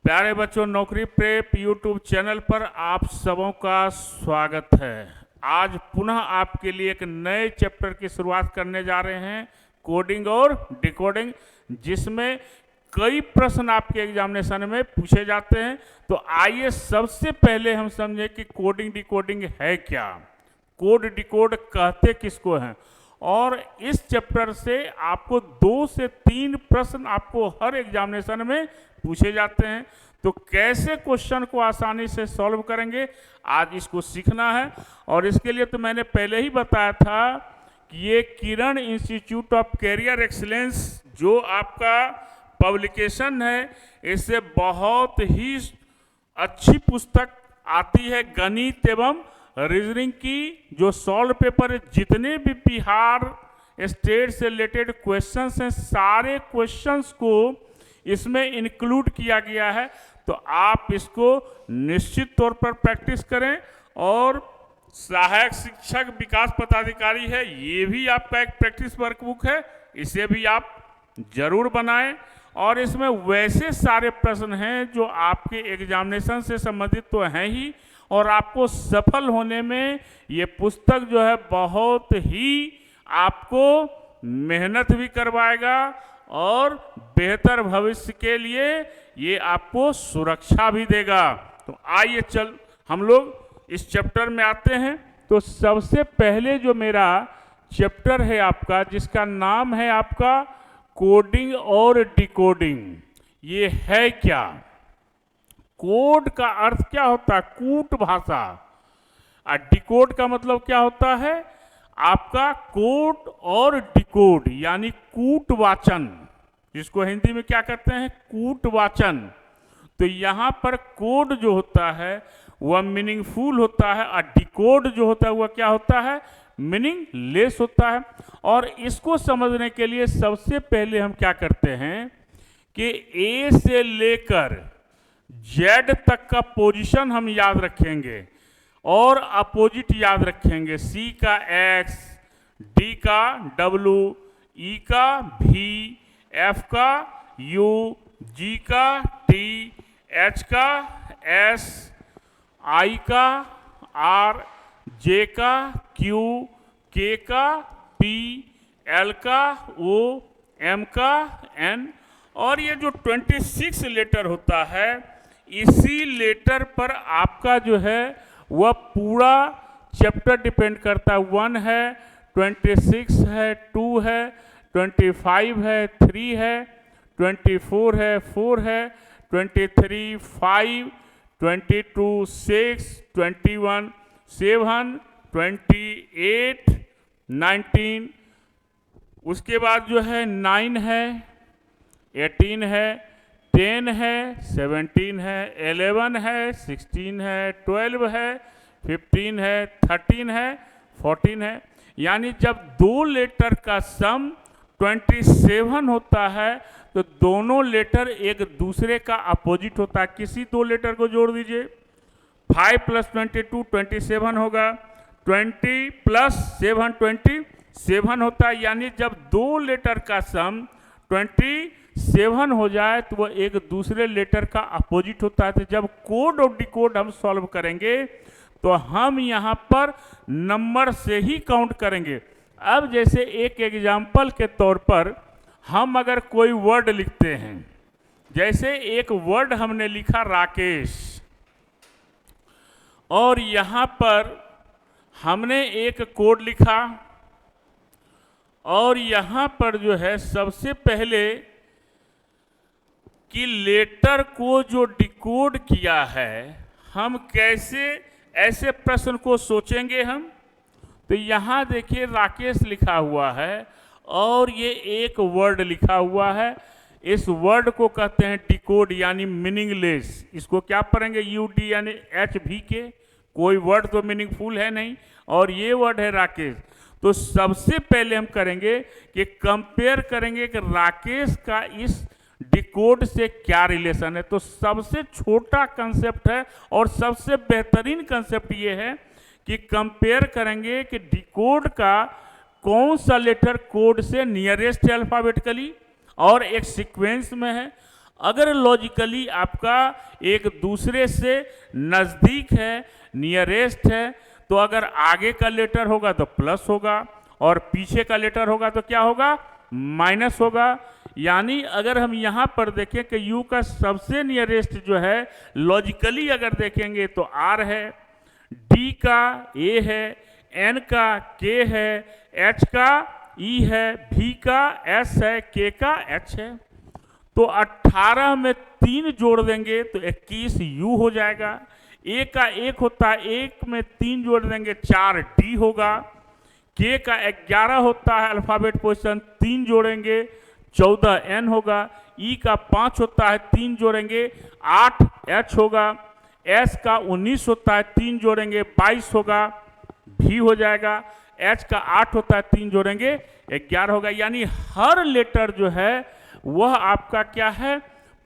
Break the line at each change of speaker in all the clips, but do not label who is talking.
प्यारे बच्चों, नौकरी प्रेप यूट्यूब चैनल पर आप सबों का स्वागत है। आज पुनः आपके लिए एक नए चैप्टर की शुरुआत करने जा रहे हैं, कोडिंग और डिकोडिंग, जिसमें कई प्रश्न आपके एग्जामिनेशन में पूछे जाते हैं। तो आइए सबसे पहले हम समझें कि कोडिंग डिकोडिंग है क्या, कोड डिकोड कहते किसको हैं। और इस चैप्टर से आपको 2 से 3 प्रश्न आपको हर एग्जामिनेशन में पूछे जाते हैं। तो कैसे क्वेश्चन को आसानी से सॉल्व करेंगे, आज इसको सीखना है। और इसके लिए तो मैंने पहले ही बताया था कि ये किरण इंस्टीट्यूट ऑफ कैरियर एक्सीलेंस जो आपका पब्लिकेशन है, इससे बहुत ही अच्छी पुस्तक आती है गणित एवं रीजनिंग की। जो सॉल्व पेपर जितने भी बिहार स्टेट से रिलेटेड क्वेश्चंस हैं, सारे क्वेश्चंस को इसमें इंक्लूड किया गया है। तो आप इसको निश्चित तौर पर प्रैक्टिस करें। और सहायक शिक्षक विकास पदाधिकारी है, ये भी आपका एक प्रैक्टिस वर्कबुक है, इसे भी आप जरूर बनाएं। और इसमें वैसे सारे प्रश्न हैं जो आपके एग्जामिनेशन से संबंधित तो हैं ही, और आपको सफल होने में ये पुस्तक जो है बहुत ही आपको मेहनत भी करवाएगा और बेहतर भविष्य के लिए ये आपको सुरक्षा भी देगा। तो आइए हम लोग इस चैप्टर में आते हैं। तो सबसे पहले जो मेरा चैप्टर है आपका, जिसका नाम है आपका कोडिंग और डिकोडिंग, ये है क्या। कोड का अर्थ क्या होता है, कूट भाषा। और डिकोड का मतलब क्या होता है, आपका कोड और डिकोड यानी कूट वाचन, जिसको हिंदी में क्या कहते हैं, कूट वाचन। तो यहाँ पर कोड जो होता है वह मीनिंगफुल होता है, और डिकोड जो होता है वह क्या होता है, मीनिंगलेस होता है। और इसको समझने के लिए सबसे पहले हम क्या करते हैं कि ए से लेकर जेड तक का पोजीशन हम याद रखेंगे और अपोजिट याद रखेंगे। सी का एक्स, डी का डब्लू, ई का भी, एफ का यू, जी का टी, एच का एस, आई का आर, जे का क्यू, के का पी, एल का ओ, एम का एन। और ये जो 26 लेटर होता है, इसी लेटर पर आपका जो है वह पूरा चैप्टर डिपेंड करता है। 1 है, 26 है, 2 है, 25 है, 3 है, 24 है, 4 है, 23 5, 22 6, 21 7, 28 19, उसके बाद जो है 9 है, 18 है, 10 है, 17 है, 11 है, 16 है, 12 है, 15 है, 13 है, 14 है। यानी जब 2 लेटर का सम 27 होता है तो दोनों लेटर एक दूसरे का अपोजिट होता है। किसी 2 लेटर को जोड़ दीजिए, 5 + 22 27 होगा, 20 + 7 27 होता है। यानी जब 2 लेटर का सम 27 हो जाए तो वह एक दूसरे लेटर का अपोजिट होता है। तो जब कोड और डिकोड हम सॉल्व करेंगे तो हम यहाँ पर नंबर से ही काउंट करेंगे। अब जैसे एक एग्जाम्पल के तौर पर हम अगर कोई वर्ड लिखते हैं, जैसे एक वर्ड हमने लिखा राकेश, और यहाँ पर हमने एक कोड लिखा, और यहाँ पर जो है सबसे पहले कि लेटर को जो डिकोड किया है, हम कैसे ऐसे प्रश्न को सोचेंगे हम। तो यहाँ देखिए राकेश लिखा हुआ है और ये एक वर्ड लिखा हुआ है। इस वर्ड को कहते हैं डिकोड यानी मीनिंगलेस। इसको क्या पढ़ेंगे, यूडी यानी एच भी के, कोई वर्ड तो मीनिंगफुल है नहीं, और ये वर्ड है राकेश। तो सबसे पहले हम करेंगे कि कंपेयर करेंगे कि राकेश का इस डिकोड से क्या रिलेशन है। तो सबसे छोटा कंसेप्ट है और सबसे बेहतरीन कंसेप्ट ये है कि कंपेयर करेंगे कि डिकोड का कौन सा लेटर कोड से नियरेस्ट है अल्फाबेटिकली और एक सीक्वेंस में है, अगर लॉजिकली आपका एक दूसरे से नज़दीक है, नियरेस्ट है, तो अगर आगे का लेटर होगा तो प्लस होगा और पीछे का लेटर होगा तो क्या होगा, माइनस होगा। यानी अगर हम यहाँ पर देखें कि U का सबसे नियरेस्ट जो है लॉजिकली अगर देखेंगे तो R है, D का A है, N का K है, H का E है, V का S है, K का H है। तो 18 में 3 जोड़ देंगे तो 21 U हो जाएगा। A का 1 होता है, 1 में 3 जोड़ देंगे 4 D होगा। K का 11 होता है अल्फ़ाबेट पोजीशन, 3 जोड़ेंगे 14 N होगा। E का 5 होता है, 3 जोड़ेंगे 8 H होगा। S का 19 होता है, 3 जोड़ेंगे 22 होगा, V हो जाएगा। H का 8 होता है, 3 जोड़ेंगे 11 होगा। यानी हर लेटर जो है वह आपका क्या है,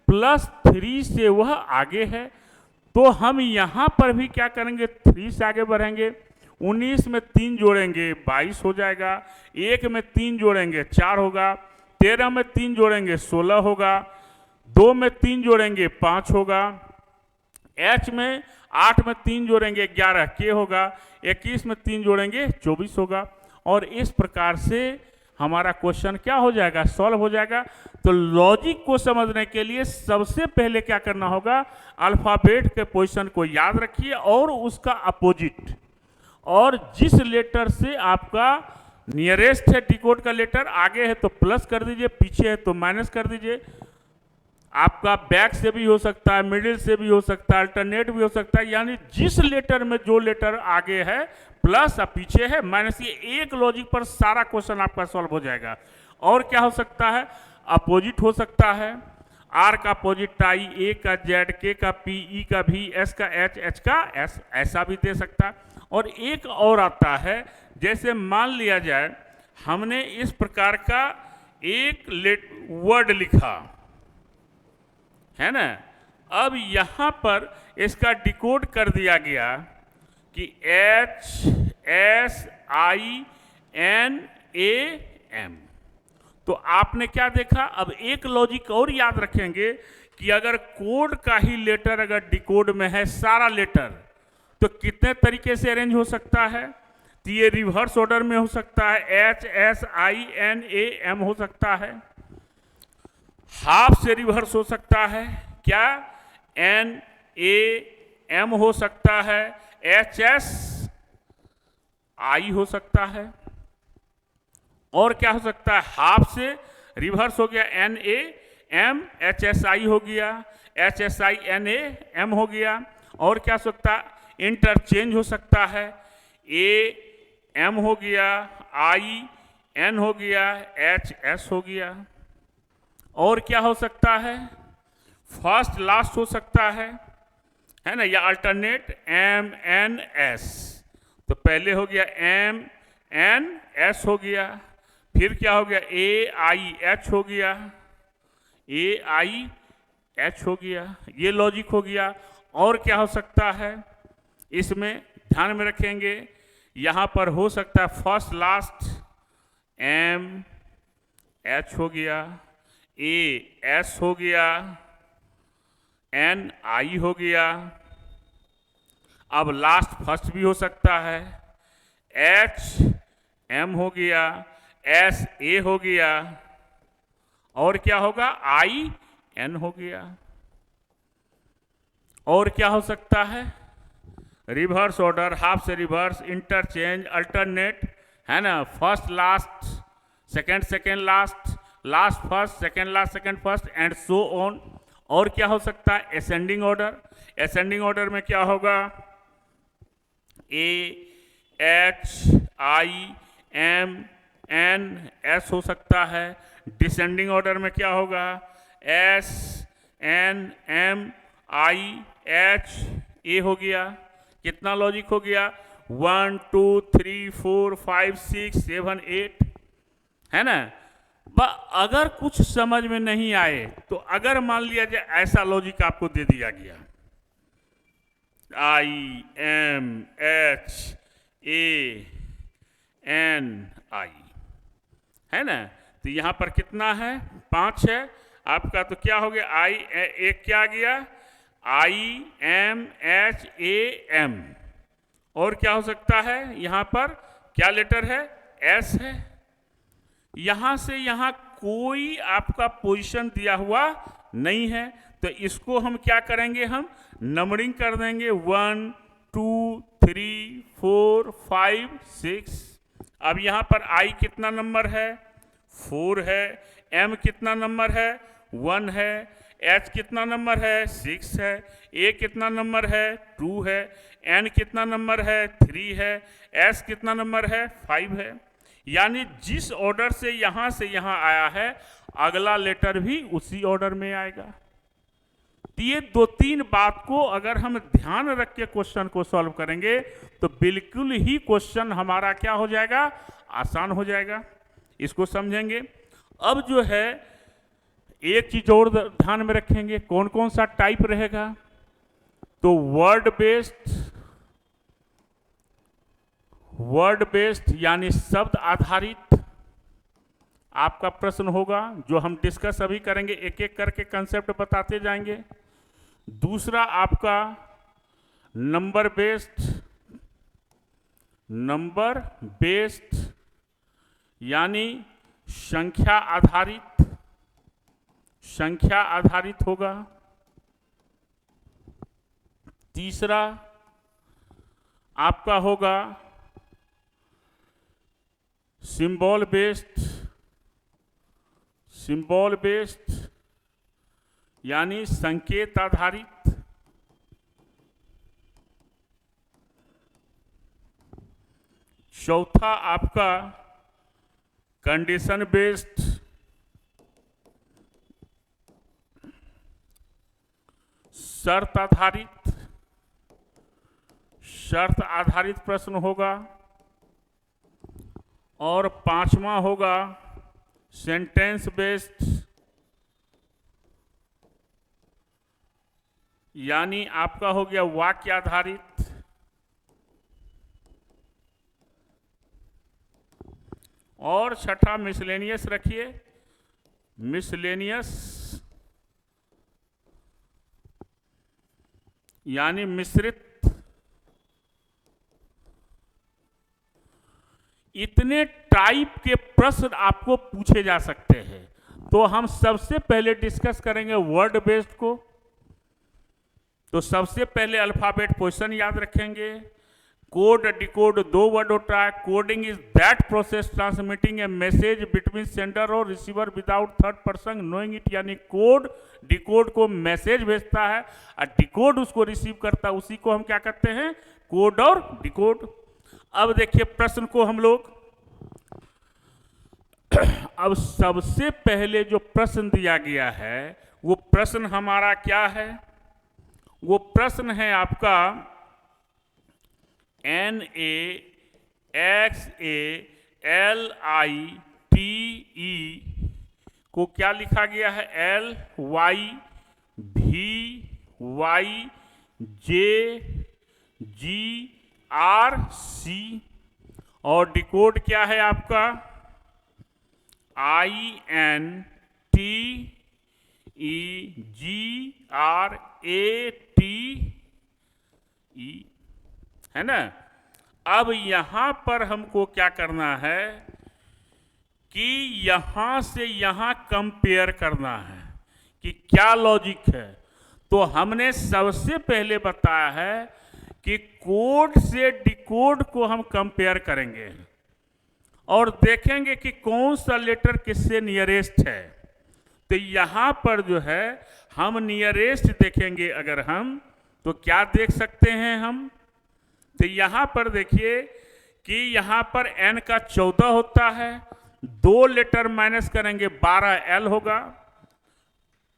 +3 से वह आगे है। तो हम यहाँ पर भी क्या करेंगे, 3 से आगे बढ़ेंगे। 19 में 3 जोड़ेंगे 22 हो जाएगा। 1 में 3 जोड़ेंगे 4 होगा। 13 में 3 जोड़ेंगे 16 होगा। 2 में 3 जोड़ेंगे 5 होगा। H में 8 में 3 जोड़ेंगे 11 K होगा। 21 में 3 जोड़ेंगे 24 होगा। और इस प्रकार से हमारा क्वेश्चन क्या हो जाएगा, सॉल्व हो जाएगा। तो लॉजिक को समझने के लिए सबसे पहले क्या करना होगा, अल्फ़ाबेट के पोजीशन को याद रखिए और उसका अपोजिट, और जिस लेटर से आपका नियरेस्ट है डिकोड का लेटर, आगे है तो प्लस कर दीजिए, पीछे है तो माइनस कर दीजिए। आपका बैक से भी हो सकता है, मिडिल से भी हो सकता है, अल्टरनेट भी हो सकता है। यानी जिस लेटर में जो लेटर आगे है प्लस और पीछे है माइनस, ये एक लॉजिक पर सारा क्वेश्चन आपका सॉल्व हो जाएगा। और क्या हो सकता है, अपोजिट हो सकता है। R का अपोजिट I, A का Z, K का P, E का V, S का H, H का S, ऐसा भी दे सकता है। और एक और आता है, जैसे मान लिया जाए हमने इस प्रकार का एक वर्ड लिखा है ना, अब यहाँ पर इसका डिकोड कर दिया गया कि HSINAM। तो आपने क्या देखा, अब एक लॉजिक और याद रखेंगे कि अगर कोड का ही लेटर अगर डिकोड में है सारा लेटर, तो कितने तरीके से अरेंज हो सकता है। तो ये रिवर्स ऑर्डर में हो सकता है, HSINAM हो सकता है। हाफ से रिवर्स हो सकता है, क्या, NAM हो सकता है, HSI हो सकता है। और क्या हो सकता है, हाफ से रिवर्स हो गया NAM, HSI हो गया, HSINAM हो गया। और क्या हो सकता है, इंटरचेंज हो सकता है, AM हो गया, IN हो गया, HS हो गया। और क्या हो सकता है, फर्स्ट लास्ट हो सकता है ना, या अल्टरनेट MNS। तो पहले हो गया MNS हो गया, फिर क्या हो गया AIH हो गया, AIH हो गया, ये लॉजिक हो गया। और क्या हो सकता है, इसमें ध्यान में रखेंगे, यहाँ पर हो सकता है फर्स्ट लास्ट MH हो गया, AS हो गया, NI हो गया। अब लास्ट फर्स्ट भी हो सकता है, HM हो गया, SA हो गया। और क्या होगा, IN हो गया। और क्या हो सकता है, रिवर्स ऑर्डर, हाफ से रिवर्स, इंटरचेंज, अल्टरनेट, है ना, first last, second second last, last first, second last second first, and so on. और क्या हो सकता है, असेंडिंग ऑर्डर। असेंडिंग ऑर्डर में क्या होगा, AHIMNS हो सकता है। डिसेंडिंग ऑर्डर में क्या होगा, SNMIHA हो गया। कितना लॉजिक हो गया, 1 2 3 4 5 6 7 8, है ना। अगर कुछ समझ में नहीं आए तो अगर मान लिया जाए ऐसा लॉजिक आपको दे दिया गया, IMHANI, है ना, तो यहाँ पर कितना है, 5 है। आपका तो क्या हो गया, आई एक क्या आ गया, IMHAM। और क्या हो सकता है, यहां पर क्या लेटर है, एस है। यहां से यहां कोई आपका पोजीशन दिया हुआ नहीं है, तो इसको हम क्या करेंगे, हम नंबरिंग कर देंगे 1 2 3 4 5 6। अब यहां पर आई कितना नंबर है, 4 है। एम कितना नंबर है, 1 है। एच कितना नंबर है, 6 है। ए कितना नंबर है, 2 है। एन कितना नंबर है, 3 है। एस कितना नंबर है, 5 है। यानी जिस ऑर्डर से यहां आया है, अगला लेटर भी उसी ऑर्डर में आएगा। तो ये 2-3 बात को अगर हम ध्यान रख के क्वेश्चन को सॉल्व करेंगे तो बिल्कुल ही क्वेश्चन हमारा क्या हो जाएगा, आसान हो जाएगा। इसको समझेंगे। अब जो है एक चीज और ध्यान में रखेंगे, कौन कौन सा टाइप रहेगा, तो वर्ड बेस्ड यानी शब्द आधारित आपका प्रश्न होगा, जो हम डिस्कस अभी करेंगे, एक एक करके कंसेप्ट बताते जाएंगे। दूसरा आपका नंबर बेस्ड यानी संख्या आधारित होगा। तीसरा आपका होगा सिंबल बेस्ड यानी संकेत आधारित। चौथा आपका कंडीशन बेस्ड शर्त आधारित प्रश्न होगा। और पांचवा होगा सेंटेंस बेस्ड यानी आपका हो गया वाक्य आधारित। और छठा मिसलेनियस रखिए, मिसलेनियस यानी मिश्रित। इतने टाइप के प्रश्न आपको पूछे जा सकते हैं। तो हम सबसे पहले डिस्कस करेंगे वर्ड बेस्ड को। तो सबसे पहले अल्फाबेट पोजीशन याद रखेंगे। कोड डिकोड 2 वर्ड होता है। Coding is that process transmitting a message between sender और receiver without third person knowing it, यानी कोड डिकोड को मैसेज भेजता है और डिकोड उसको रिसीव करता है, उसी को हम क्या कहते हैं, कोड और डिकोड। अब देखिए प्रश्न को हम लोग अब सबसे पहले जो प्रश्न दिया गया है वो प्रश्न हमारा क्या है, वो प्रश्न है आपका NAXALITE को क्या लिखा गया है, LYVYJGRC। और डिकोड क्या है आपका INTEGRATE, है ना। अब यहां पर हमको क्या करना है कि यहां से यहां कंपेयर करना है कि क्या लॉजिक है। तो हमने सबसे पहले बताया है कि कोड से डिकोड को हम कंपेयर करेंगे और देखेंगे कि कौन सा लेटर किससे नियरेस्ट है। तो यहां पर जो है हम नियरेस्ट देखेंगे, अगर हम तो क्या देख सकते हैं हम, तो यहां पर देखिए कि यहां पर n का 14 होता है, 2 लेटर माइनस करेंगे 12 L होगा।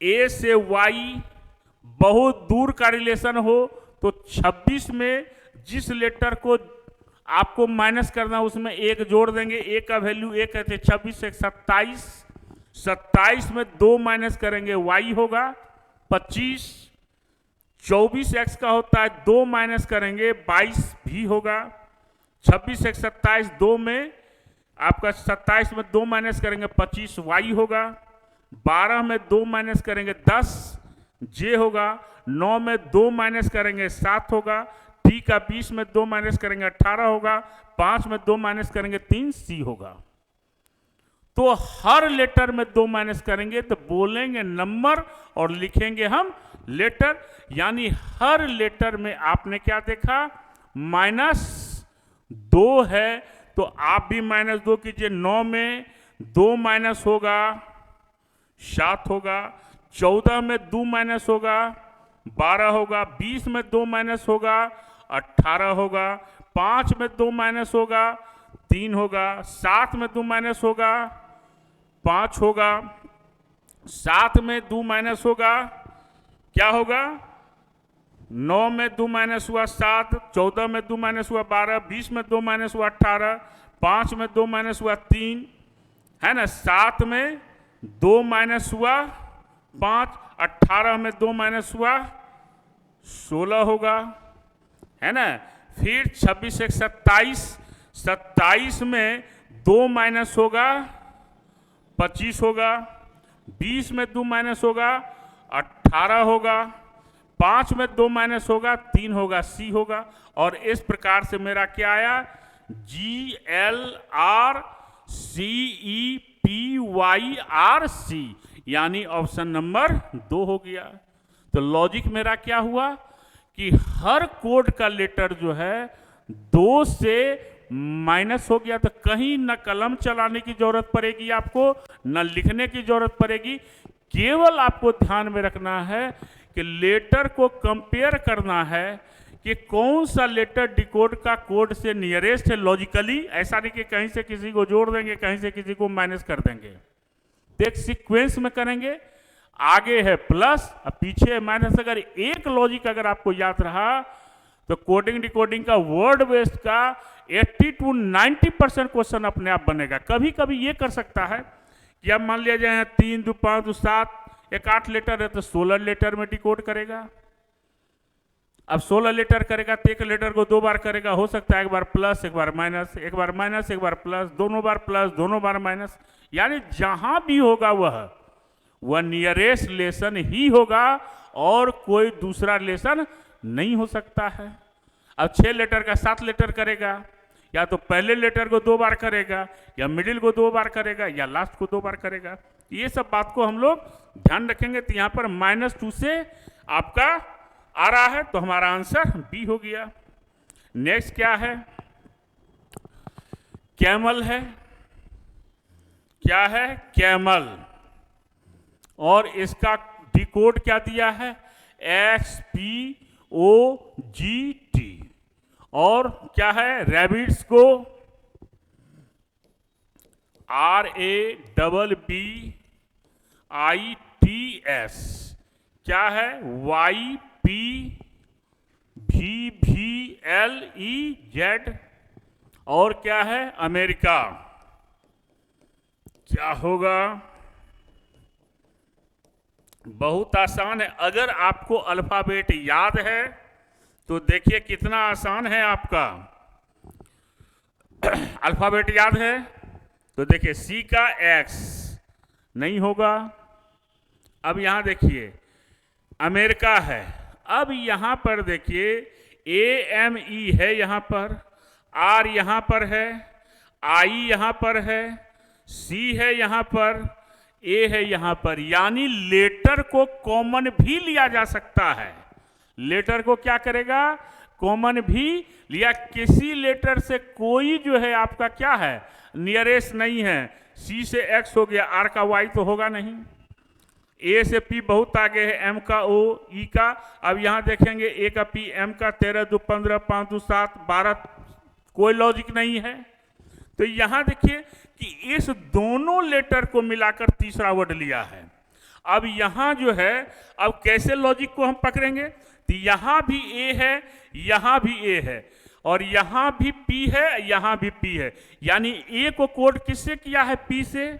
A से Y बहुत दूर का रिलेशन हो तो 26 में जिस लेटर को आपको माइनस करना उसमें 1 जोड़ देंगे, A का वैल्यू 1 है तो 26 से 27, 27 में 2 माइनस करेंगे Y होगा 25, 24x का होता है 2 माइनस करेंगे 22 भी होगा, 26 से 27 2 में आपका 27 में 2 माइनस करेंगे 25 y होगा, 12 में 2 माइनस करेंगे 10 जे होगा, 9 में 2 माइनस करेंगे 7 होगा, टी का 20 में 2 माइनस करेंगे 18 होगा, 5 में 2 माइनस करेंगे 3 सी होगा। तो हर लेटर में 2 माइनस करेंगे तो बोलेंगे नंबर और लिखेंगे हम लेटर, यानी हर लेटर में आपने क्या देखा, -2 है, तो आप भी -2 कीजिए। 9 में 2 माइनस होगा 7 होगा, 14 में 2 माइनस होगा 12 होगा, 20 में 2 माइनस होगा 18 होगा, 5 में 2 माइनस होगा 3 होगा, 7 में 2 माइनस होगा 5 होगा, 7 में 2 माइनस होगा क्या होगा, 9 में 2 माइनस हुआ 7, 14 में 2 माइनस हुआ 12, 20 में 2 माइनस हुआ 18, 5 में 2 माइनस हुआ 3 है ना, 7 में 2 माइनस हुआ 5, 18 में 2 माइनस हुआ 16 होगा, है ना। फिर 26 से 27, 27 में 2 माइनस होगा 25 होगा, 20 में 2 माइनस होगा 18 होगा, 5 में 2 माइनस होगा 3 होगा, सी होगा। और इस प्रकार से मेरा क्या आया, GLRCEPYRC, यानी ऑप्शन नंबर 2 हो गया। तो लॉजिक मेरा क्या हुआ कि हर कोड का लेटर जो है 2 से माइनस हो गया, तो कहीं न कलम चलाने की जरूरत पड़ेगी आपको, न लिखने की जरूरत पड़ेगी। केवल आपको ध्यान में रखना है कि लेटर को कंपेयर करना है कि कौन सा लेटर डिकोड का कोड से नियरेस्ट है लॉजिकली। ऐसा नहीं कि कहीं से किसी को जोड़ देंगे, कहीं से किसी को माइनस कर देंगे। तो एक सीक्वेंस में करेंगे, आगे है प्लस और पीछे है माइनस। अगर एक लॉजिक अगर आपको याद रहा तो कोडिंग डिकोडिंग का वर्ड बेस्ड का 80 to 90% क्वेश्चन अपने आप बनेगा। कभी कभी ये कर सकता है कि अब मान लिया जाए 3 2 5 2 7, एक 8 लेटर है तो 16 लेटर में डिकोड करेगा। अब 16 लेटर करेगा तो एक लेटर को 2 बार करेगा, हो सकता है एक बार प्लस एक बार माइनस, एक बार माइनस एक बार प्लस, दोनों बार प्लस दोनों बार माइनस, यानी जहां भी होगा वह नियरेस्ट लेसन ही होगा और कोई दूसरा लेसन नहीं हो सकता है। अब 6 लेटर का 7 लेटर करेगा, या तो पहले लेटर को 2 बार करेगा, या मिडिल को 2 बार करेगा, या लास्ट को 2 बार करेगा। ये सब बात को हम लोग ध्यान रखेंगे। तो यहाँ पर -2 से आपका आ रहा है, तो हमारा आंसर बी हो गया। नेक्स्ट क्या है, कैमल है। क्या है, कैमल, और इसका डिकोड क्या दिया है, XPOGT, और क्या है, रैबिट्स को RABBITS, क्या है, YPVVLEZ, और क्या है, अमेरिका। क्या होगा, बहुत आसान है। अगर आपको अल्फाबेट याद है तो देखिए कितना आसान है आपका। अल्फाबेट याद है तो देखिए सी का एक्स नहीं होगा। अब यहां देखिए अमेरिका है। अब यहां पर देखिए AME है, यहां पर R यहां पर है, I यहां पर है, C है यहां पर, A है यहां पर, यानी लेटर को कॉमन भी लिया जा सकता है। लेटर को क्या करेगा, कॉमन भी लिया। किसी लेटर से कोई जो है आपका क्या है, नियरेस्ट नहीं है। C से X हो गया, R का Y तो होगा नहीं, A से P बहुत आगे है, M का O, E का। अब यहां देखेंगे A का P, M का 13 2 15 5 2 7 12, कोई लॉजिक नहीं है। तो यहां देखिए कि इस दोनों लेटर को मिलाकर तीसरा वर्ड लिया है। अब यहां जो है, अब कैसे लॉजिक को हम पकड़ेंगे, तो यहां भी A है, यहां भी A है, और यहां भी P है, यहां भी P है, यानी A को कोड किससे किया है, P से।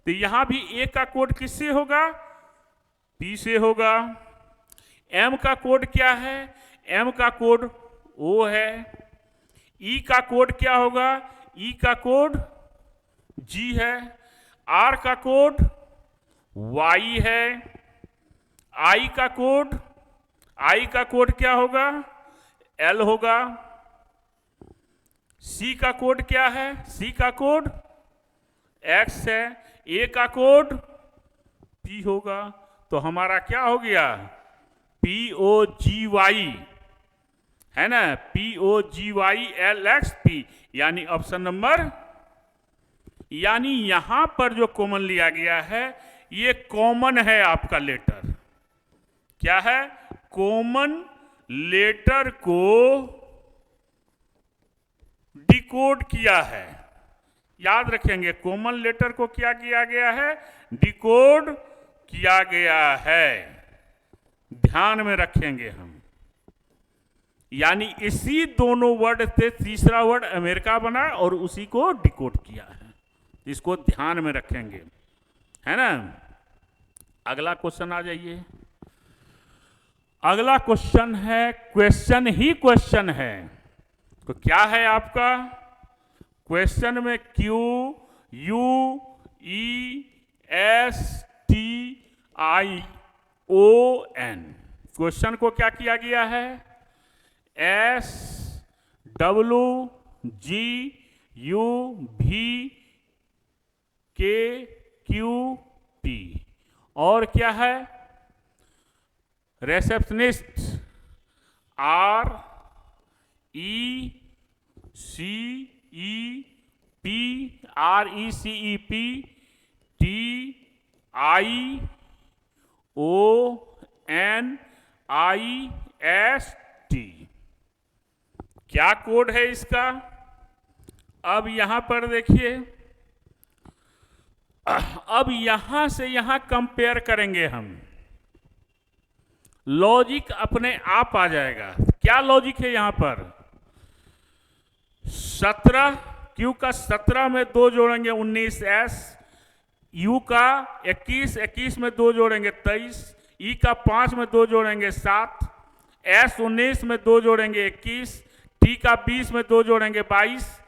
तो यहां भी A का कोड किससे होगा, P से होगा। M का कोड क्या है, M का कोड O है। E का कोड क्या होगा, E का कोड G है। R का कोड Y है, I का कोड क्या होगा? L होगा। C का कोड क्या है? C का कोड X है। A का कोड P होगा। तो हमारा क्या हो गया? POGY है ना, POGYLXP, यानी ऑप्शन नंबर, यानी यहां पर जो कॉमन लिया गया है ये कॉमन है आपका लेटर। क्या है? कॉमन लेटर को डिकोड किया है। याद रखेंगे, कॉमन लेटर को क्या किया गया है? डिकोड किया गया है। ध्यान में रखेंगे हम, यानी इसी दोनों वर्ड से तीसरा वर्ड अमेरिका बना और उसी को डिकोड किया है। इसको ध्यान में रखेंगे, है ना। अगला क्वेश्चन आ जाइए। अगला क्वेश्चन है, क्वेश्चन ही क्वेश्चन है। तो क्या है आपका क्वेश्चन में? QUESTION। क्वेश्चन को क्या किया गया है? SWGUVKQP। और क्या है? Receptionist RECEPTIONIST। क्या कोड है इसका? अब यहां पर देखिए, अब यहां से यहां कंपेयर करेंगे हम, लॉजिक अपने आप आ जाएगा। क्या लॉजिक है यहां पर? 17 Q का 17 में 2 जोड़ेंगे 19 S, U का 21 में 2 जोड़ेंगे 23, E का 5 में 2 जोड़ेंगे 7, S 19 में 2 जोड़ेंगे 21, T का 20 में 2 जोड़ेंगे 22,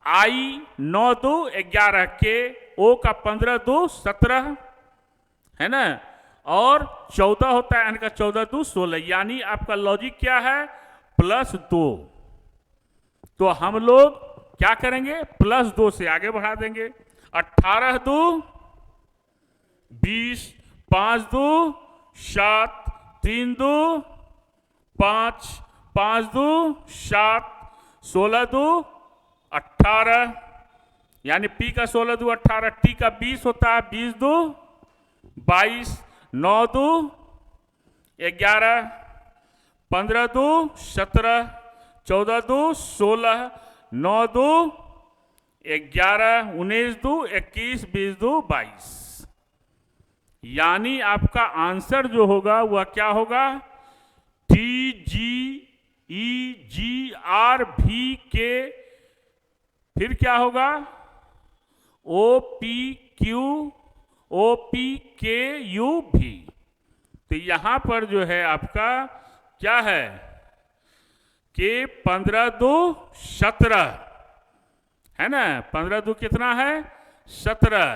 I 9 2 11 K, O का 15 2 17, है ना, और 14 होता है, N का 14 2 16। यानी आपका लॉजिक क्या है? +2। तो हम लोग क्या करेंगे? +2 से आगे बढ़ा देंगे। 18 2 20, 5 2 7, 3 2 5, 5 2 7, 16 2 18, यानी P का 16 2 18, T का 20 होता है, 20 2 22, 9 2 11, 15 2 17, 14 2 16, 9 2 11, 19 2 21, 20 2 22। यानी आपका आंसर जो होगा वह क्या होगा? TGEGRVK, फिर क्या होगा? OPQOPKUV। तो यहां पर जो है आपका क्या है कि 15 2 17, है ना, 15 2 कितना है? 17।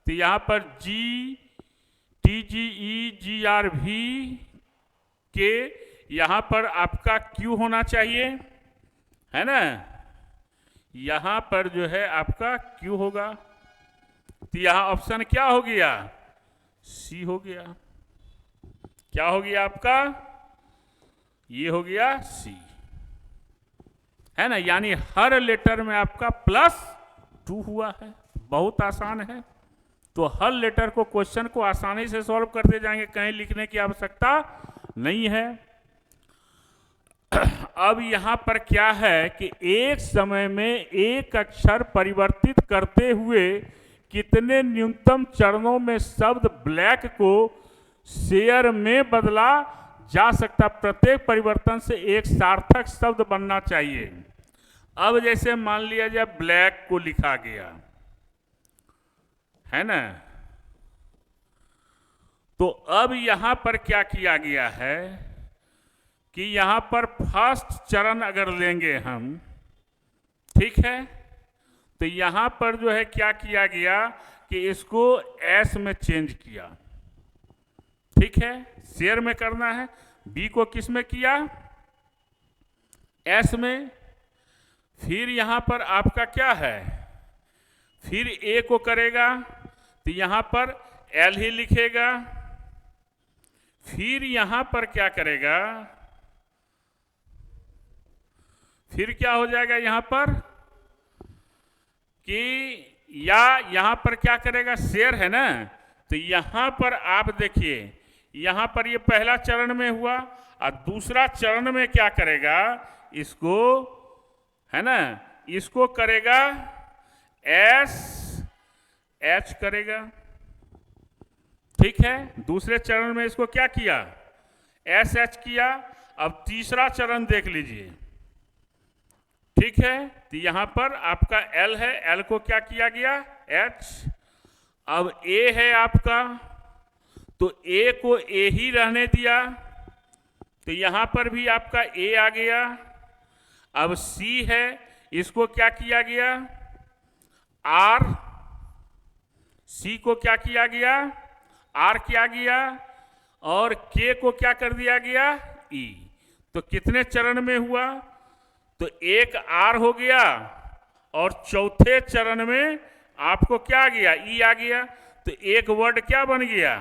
तो यहां पर TGEGRV के यहां पर आपका Q होना चाहिए, है ना, यहां पर जो है आपका Q होगा। तो यहां ऑप्शन क्या हो गया? C हो गया। क्या हो गया आपका? ये हो गया C, है ना। यानी हर लेटर में आपका +2 हुआ है। बहुत आसान है। तो हर लेटर को, क्वेश्चन को आसानी से सॉल्व करते जाएंगे, कहीं लिखने की आवश्यकता नहीं है। अब यहां पर क्या है कि एक समय में एक अक्षर परिवर्तित करते हुए कितने न्यूनतम चरणों में शब्द ब्लैक को शेयर में बदला जा सकता? प्रत्येक परिवर्तन से एक सार्थक शब्द बनना चाहिए। अब जैसे मान लिया जाए ब्लैक को लिखा गया, है ना, तो अब यहां पर क्या किया गया है कि यहां पर फर्स्ट चरण अगर लेंगे हम, ठीक है, तो यहां पर जो है क्या किया गया कि इसको एस में चेंज किया, ठीक है, शेयर में करना है। बी को किस में किया, एस में। फिर यहां पर आपका क्या है, फिर ए को करेगा तो यहां पर एल ही लिखेगा। फिर यहां पर क्या करेगा, फिर क्या हो जाएगा यहां पर कि या यहां पर क्या करेगा, शेयर है ना, तो यहां पर आप देखिए, यहां पर ये पहला चरण में हुआ और दूसरा चरण में क्या करेगा, इसको है ना, इसको करेगा एस एच करेगा, ठीक है। दूसरे चरण में इसको क्या किया, एस एच किया। अब तीसरा चरण देख लीजिए, ठीक है, तो यहां पर आपका एल है, एल को क्या किया गया, एच। अब ए है आपका, तो ए को ए ही रहने दिया, तो यहां पर भी आपका ए आ गया। अब सी है, इसको क्या किया गया, आर, सी को क्या किया गया, आर किया गया, और के को क्या कर दिया गया, ई। तो कितने चरण में हुआ, तो एक आर हो गया, और चौथे चरण में आपको क्या आ गया, ई आ गया। तो एक वर्ड क्या बन गया,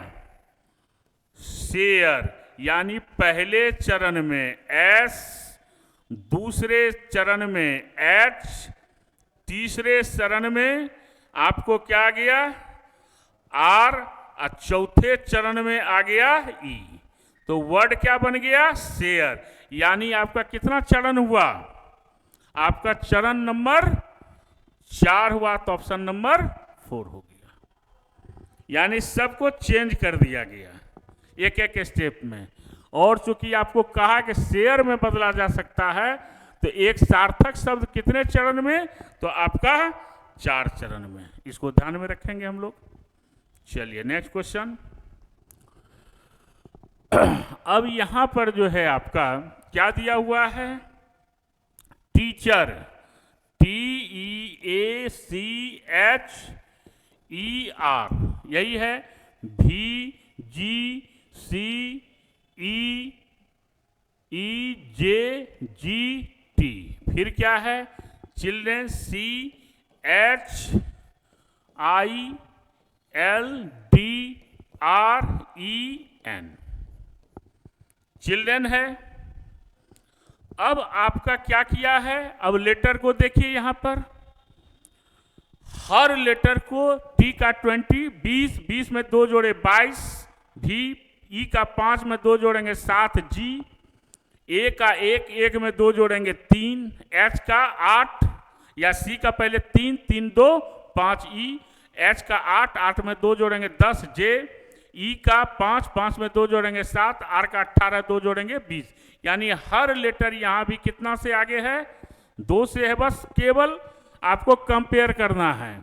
शेयर। यानी पहले चरण में एस, दूसरे चरण में एच, तीसरे चरण में आपको क्या आ गया, आर, और चौथे चरण में आ गया ई। तो वर्ड क्या बन गया, शेयर। यानी आपका कितना चरण हुआ, आपका चरण नंबर 4 हुआ, तो ऑप्शन नंबर 4 हो गया। यानी सबको चेंज कर दिया गया एक एक स्टेप में। और चूंकि आपको कहा कि शेयर में बदला जा सकता है, तो एक सार्थक शब्द कितने चरण में, तो आपका 4 चरण में। इसको ध्यान में रखेंगे हम लोग। चलिए नेक्स्ट क्वेश्चन। अब यहां पर जो है आपका क्या दिया हुआ है, टीचर, TEACHER, यही है, VGCEEJGT। फिर क्या है, चिल्ड्रेन, CHILDREN, चिल्ड्रेन है। अब आपका क्या किया है, अब लेटर को देखिए, यहां पर हर लेटर को टी का 20, 20, 20 में 2 जोड़े 22, भी ई का 5 में 2 जोड़ेंगे 7, जी, ए का 1, 1 में 2 जोड़ेंगे 3, एच का 8, या सी का पहले 3, 3, 2, 5, ई, एच का 8, 8 में 2 जोड़ेंगे 10, जे, ई का 5, 5 में 2 जोड़ेंगे 7, आर का 18, 2 जोड़ेंगे 20। यानी हर लेटर यहां भी कितना से आगे है, 2 से है। बस केवल आपको कंपेयर करना है,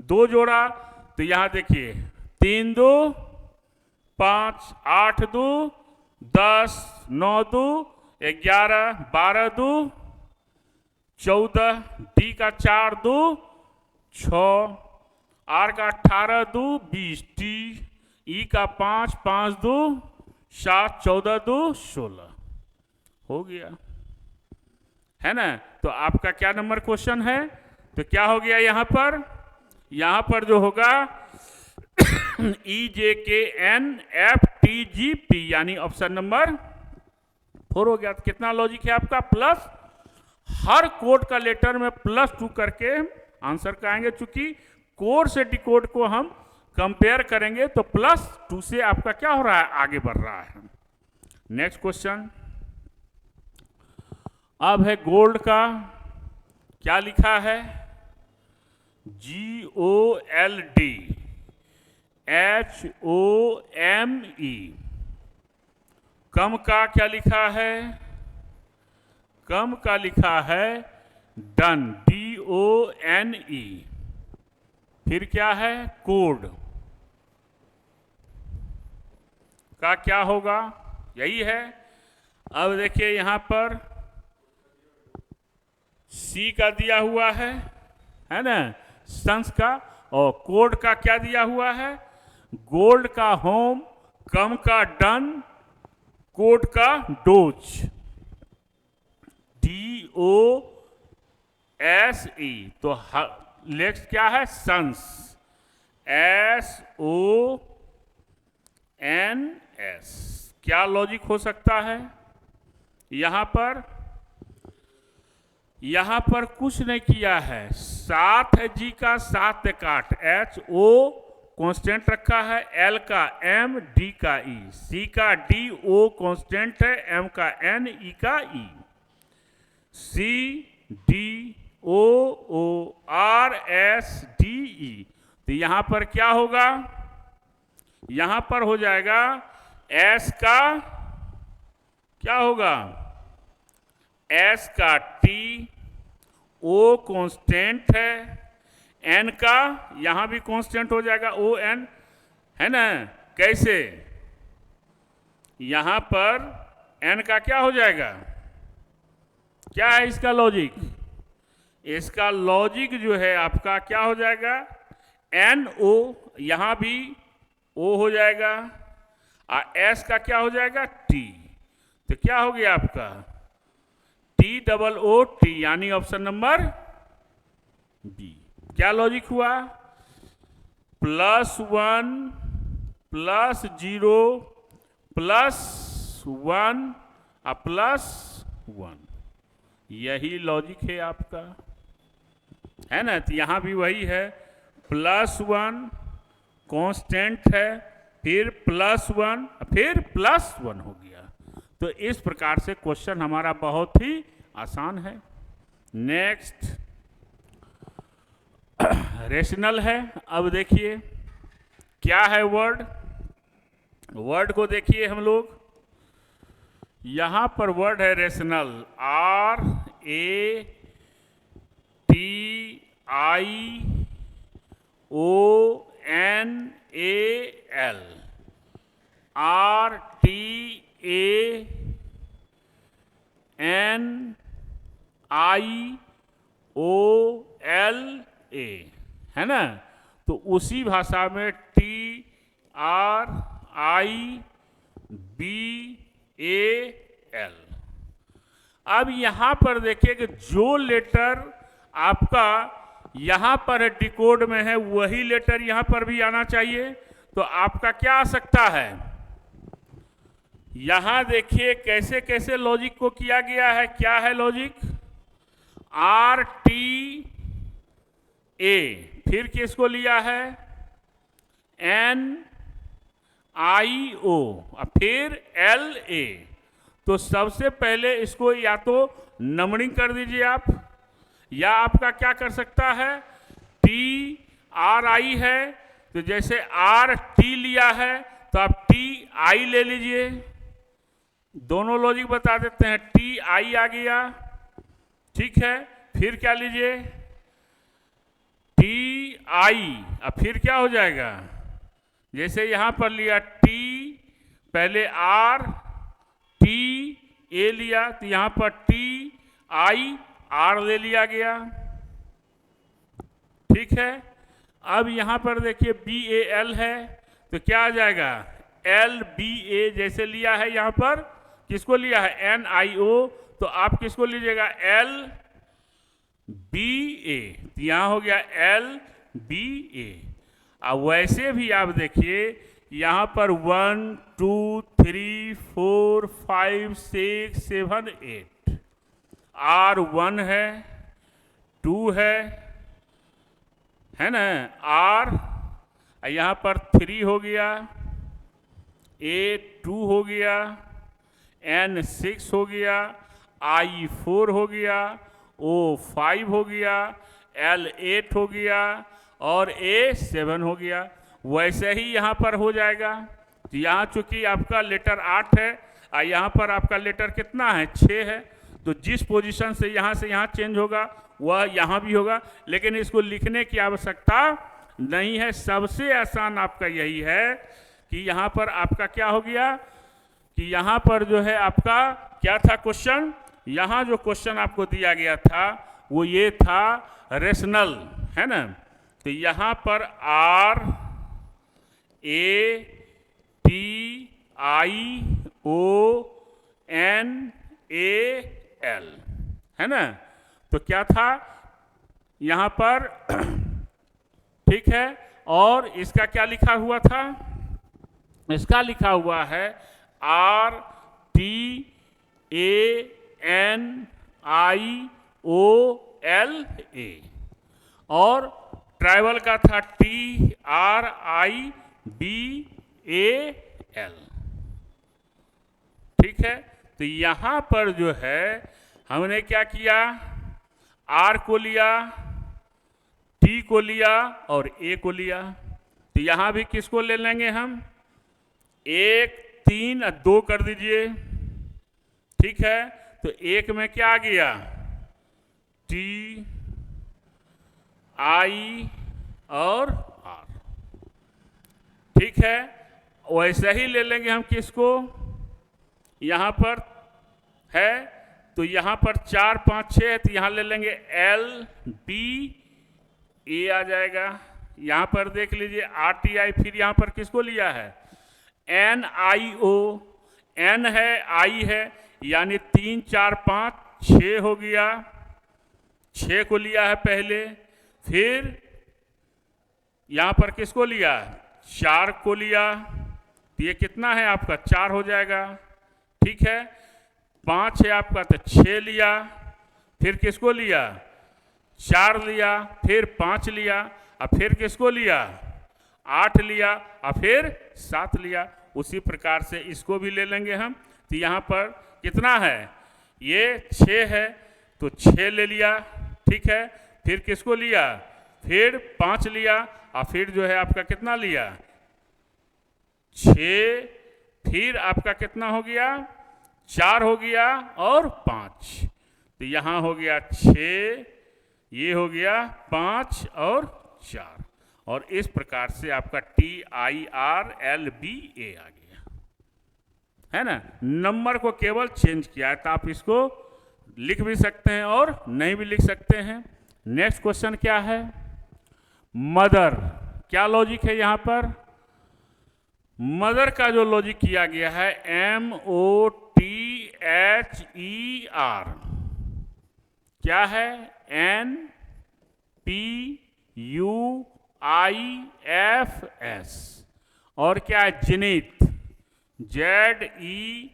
2 जोड़ा, तो यहां देखिए 3, 2, 5, 8, 2, 10, 9, 2, 11, 12, 2, 14, डी का 4, 2, 6, आर का 18, 2, 20, टी, ई का 5, 5, 2, 7, 14, 2, 16 हो गया, है ना। तो आपका क्या नंबर क्वेश्चन है, तो क्या हो गया यहां पर जो होगा EJKNFTGP, यानी ऑप्शन नंबर 4 हो गया। तो कितना लॉजिक है आपका, प्लस, हर कोड का लेटर में +2 करके आंसर कराएंगे। चूंकि कोड से डिकोड को हम कंपेयर करेंगे, तो +2 से आपका क्या हो रहा है, आगे बढ़ रहा है। Next question. अब है गोल्ड का, क्या लिखा है, GOLDHOME। कम का क्या लिखा है, कम का लिखा है डन, DONE। फिर क्या है, कोड का क्या होगा, यही है। अब देखिए यहां पर सी का दिया हुआ है ना, सन्स का, और कोड का क्या दिया हुआ है, गोल्ड का होम, कम का डन, कोड का डोज, DOSE। तो नेक्स्ट क्या है, सन्स, SONS। क्या लॉजिक हो सकता है यहां पर कुछ नहीं किया है, 7 है जी का, 7 काट, HO कांस्टेंट रखा है, L का M, D का E, C का D, O कांस्टेंट है, M का N, E का E, CDOORSDE। तो यहां पर क्या होगा, यहां पर हो जाएगा S का क्या होगा, S का T, O कांस्टेंट है, N का यहां भी कांस्टेंट हो जाएगा ON, है ना। कैसे, यहां पर N का क्या हो जाएगा, क्या है इसका लॉजिक, इसका लॉजिक जो है आपका क्या हो जाएगा, NO, यहां भी O हो जाएगा, और S का क्या हो जाएगा, T। तो क्या हो गया आपका TOOT, यानी ऑप्शन नंबर बी। क्या लॉजिक हुआ, +1 +0 +1 +1, यही लॉजिक है आपका, है ना। तो यहां भी वही है, +1 कांस्टेंट है, फिर +1, फिर +1 हो गया। तो इस प्रकार से क्वेश्चन हमारा बहुत ही आसान है। नेक्स्ट रेशनल है। अब देखिए क्या है वर्ड को देखिए हम लोग, यहां पर वर्ड है रेशनल, RATIONAL, RTANIOLA, है ना। तो उसी भाषा में TRIBAL। अब यहां पर देखिए कि जो लेटर आपका यहां पर डिकोड में है वही लेटर यहां पर भी आना चाहिए। तो आपका क्या आ सकता है, यहां देखिए कैसे कैसे लॉजिक को किया गया है। क्या है लॉजिक, RTA, फिर किसको लिया है, NIO, फिर LA। तो सबसे पहले इसको या तो नंबरिंग कर दीजिए आप, या आपका क्या कर सकता है, TRI है तो जैसे RT लिया है तो आप TI ले लीजिए। दोनों लॉजिक बता देते हैं, TI आ गया, ठीक है। फिर क्या लीजिए, TI, अब फिर क्या हो जाएगा, जैसे यहां पर लिया T, पहले RT A लिया तो यहां पर TI R ले लिया गया, ठीक है। अब यहां पर देखिए BAL है तो क्या आ जाएगा, LBA जैसे लिया है यहां पर, किसको लिया है, NIO, तो आप किसको लीजिएगा, LBA, तो यहां हो गया LBA। अब वैसे भी आप देखिए यहां पर 1 2 3 4 5 6 7 8, R1 है, 2 है ना, R, यहां पर 3 हो गया, A2 हो गया, N6 हो गया, I4 हो गया, O5 हो गया, L8 हो गया और A7 हो गया। वैसे ही यहाँ पर हो जाएगा। तो यहाँ चूंकि आपका लेटर 8 है और यहाँ पर आपका लेटर कितना है, 6 है, तो जिस पोजीशन से यहाँ चेंज होगा वह यहाँ भी होगा, लेकिन इसको लिखने की आवश्यकता नहीं है। सबसे आसान आपका यही है कि यहाँ पर आपका क्या हो गया कि यहाँ पर जो है आपका क्या था क्वेश्चन, यहाँ जो क्वेश्चन आपको दिया गया था वो ये था रेशनल, है ना। तो यहाँ पर R A T I O N A L है ना। तो क्या था यहाँ पर ठीक है। और इसका क्या लिखा हुआ था, इसका लिखा हुआ है R T A N I O L A और ट्राइबल का था TRIBAL। ठीक है। तो यहां पर जो है हमने क्या किया, R को लिया, T को लिया और A को लिया। तो यहां भी किसको ले लेंगे हम, 1 3 और 2 कर दीजिए। ठीक है। तो एक में क्या आ गया, T I और R। ठीक है। वैसे ही ले लेंगे हम किसको, यहां पर है तो यहां पर 4 5 6 है तो यहां ले लेंगे L B A आ जाएगा। यहां पर देख लीजिए RTI, फिर यहां पर किसको लिया है, NIO, N है I है, यानी 3 4 5 6 हो गया, 6 को लिया है पहले। फिर यहां पर किसको लिया, 4 को लिया। तो ये कितना है आपका, 4 हो जाएगा। ठीक है। 5 है आपका तो 6 लिया। फिर किसको लिया, 4 लिया, फिर 5 लिया, और फिर किसको लिया, 8 लिया, और फिर 7 लिया। उसी प्रकार से इसको भी ले लेंगे हम। तो यहाँ पर कितना है, ये 6 है तो 6 ले लिया। ठीक है। फिर किसको लिया, फिर 5 लिया, और फिर जो है आपका कितना लिया, 6। फिर आपका कितना हो गया, 4 हो गया और 5। तो यहाँ हो गया 6, ये हो गया 5 और 4। और इस प्रकार से आपका TIRLBA आ गया, है ना। नंबर को केवल चेंज किया है, तो आप इसको लिख भी सकते हैं और नहीं भी लिख सकते हैं। नेक्स्ट क्वेश्चन क्या है, मदर। क्या लॉजिक है यहाँ पर, मदर का जो लॉजिक किया गया है MOTHER, क्या है, NPUIFS, और क्या है, जेनिथ, ZENITH।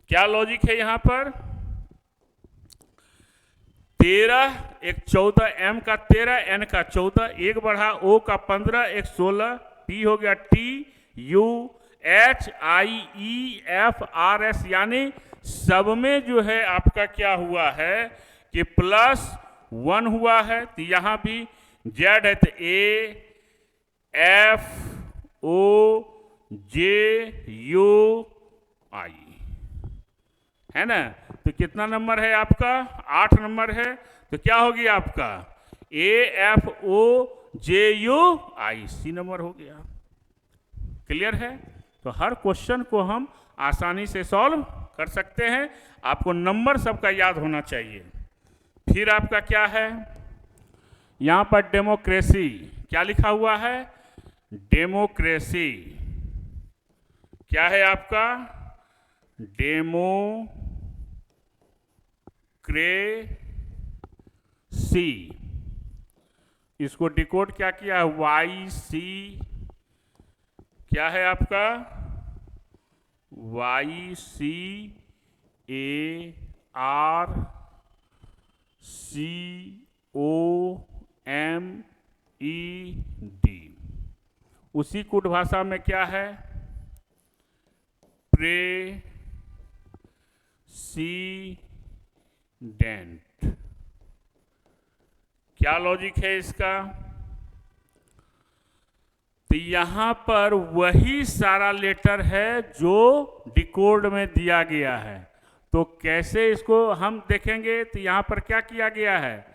क्या लॉजिक है यहाँ पर, 13 1 14, M का 13 N का 14, 1 बढ़ा O का 15 1 16, P हो गया TUHIEFRS, यानी सब में जो है आपका क्या हुआ है कि +1 हुआ है। तो यहाँ भी Z है तो AFOJUI है ना। तो कितना नंबर है आपका, 8 नंबर है। तो क्या हो गया आपका AFOJUI, C नंबर हो गया। क्लियर है। तो हर क्वेश्चन को हम आसानी से सॉल्व कर सकते हैं। आपको नंबर सबका याद होना चाहिए। फिर आपका क्या है, यहाँ पर डेमोक्रेसी, क्या लिखा हुआ है, डेमोक्रेसी। क्या है आपका, डेमोक्रेसी। इसको डिकोड क्या किया, YC, क्या है आपका, YCARCOMED। उसी कोड भाषा में क्या है, प्रेसिडेंट। क्या लॉजिक है इसका, तो यहां पर वही सारा लेटर है जो डिकोड में दिया गया है। तो कैसे इसको हम देखेंगे, तो यहां पर क्या किया गया है,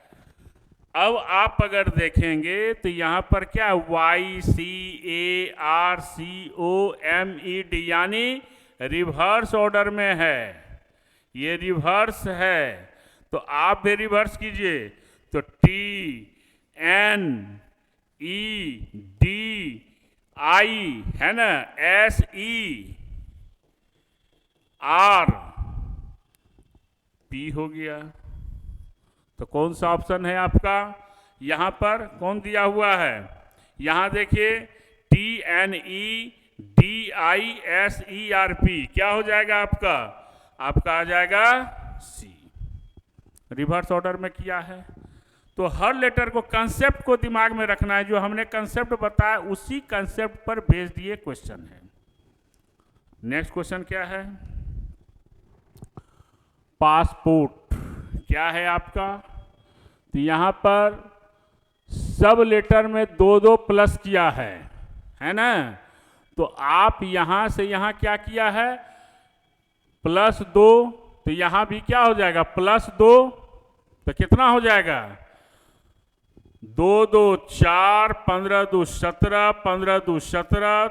अब आप अगर देखेंगे तो यहां पर क्या YCARCOMED, यानी रिवर्स ऑर्डर में है, ये रिवर्स है। तो आप भी रिवर्स कीजिए, तो T N E D I है ना, एस ई आर पी हो गया। तो कौन सा ऑप्शन है आपका? यहां पर कौन दिया हुआ है? यहां देखिए, T N E D I S E R P, क्या हो जाएगा आपका? आपका आ जाएगा सी। रिवर्स ऑर्डर में किया है। तो हर लेटर को, कंसेप्ट को दिमाग में रखना है। जो हमने कंसेप्ट बताया उसी कंसेप्ट पर बेस दिए क्वेश्चन है। नेक्स्ट क्वेश्चन क्या है? पासपोर्ट क्या है आपका? तो यहां पर सब लेटर में 2-2 प्लस किया है ना? तो आप यहां से यहां क्या किया है? +2, तो यहां भी क्या हो जाएगा? +2, तो कितना हो जाएगा? 2 2 4, 15 2 17, 15 2 17,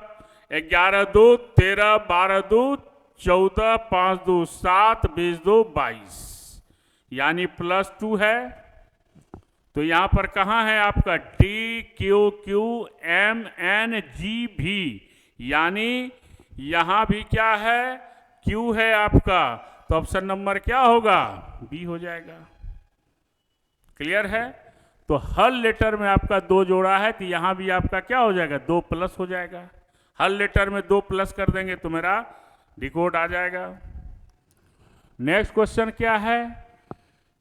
11 2 13, 12 2 14, 5 2 7, 20 2 22, यानी +2 है। तो यहां पर कहां है आपका? D Q Q M N G भी, यानी यहां भी क्या है? क्यू है आपका। तो ऑप्शन नंबर क्या होगा? बी हो जाएगा। क्लियर है? तो हर लेटर में आपका 2 जोड़ा है, तो यहां भी आपका क्या हो जाएगा? 2 प्लस हो जाएगा। हर लेटर में 2 प्लस कर देंगे तो मेरा डिकोड आ जाएगा। नेक्स्ट क्वेश्चन क्या है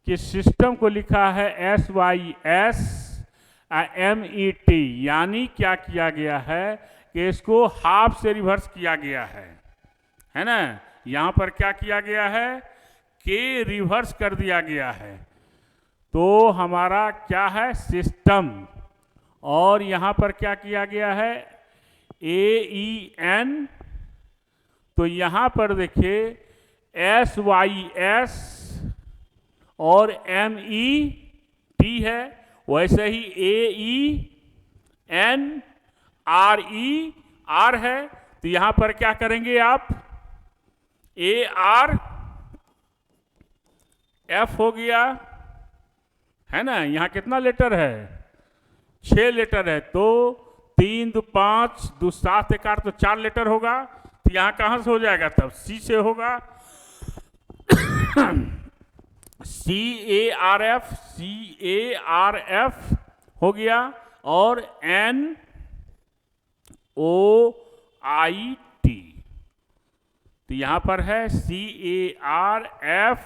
कि सिस्टम को लिखा है SYSMET, यानी क्या किया गया है कि इसको हाफ से रिवर्स किया गया है ना? यहां पर क्या किया गया है? के रिवर्स कर दिया गया है। तो हमारा क्या है? सिस्टम। और यहां पर क्या किया गया है? AEN। तो यहां पर देखिए SYS और MET है, वैसे ही AENRER है। तो यहां पर क्या करेंगे आप? ARF हो गया, है ना? यहां कितना लेटर है? 6 लेटर है। तो 3 2 5 2 7 1 8, तो 4 लेटर होगा। तो यहां कहां से हो जाएगा? तब सी से होगा। CARF हो गया, और NOIT। तो यहां पर है CARF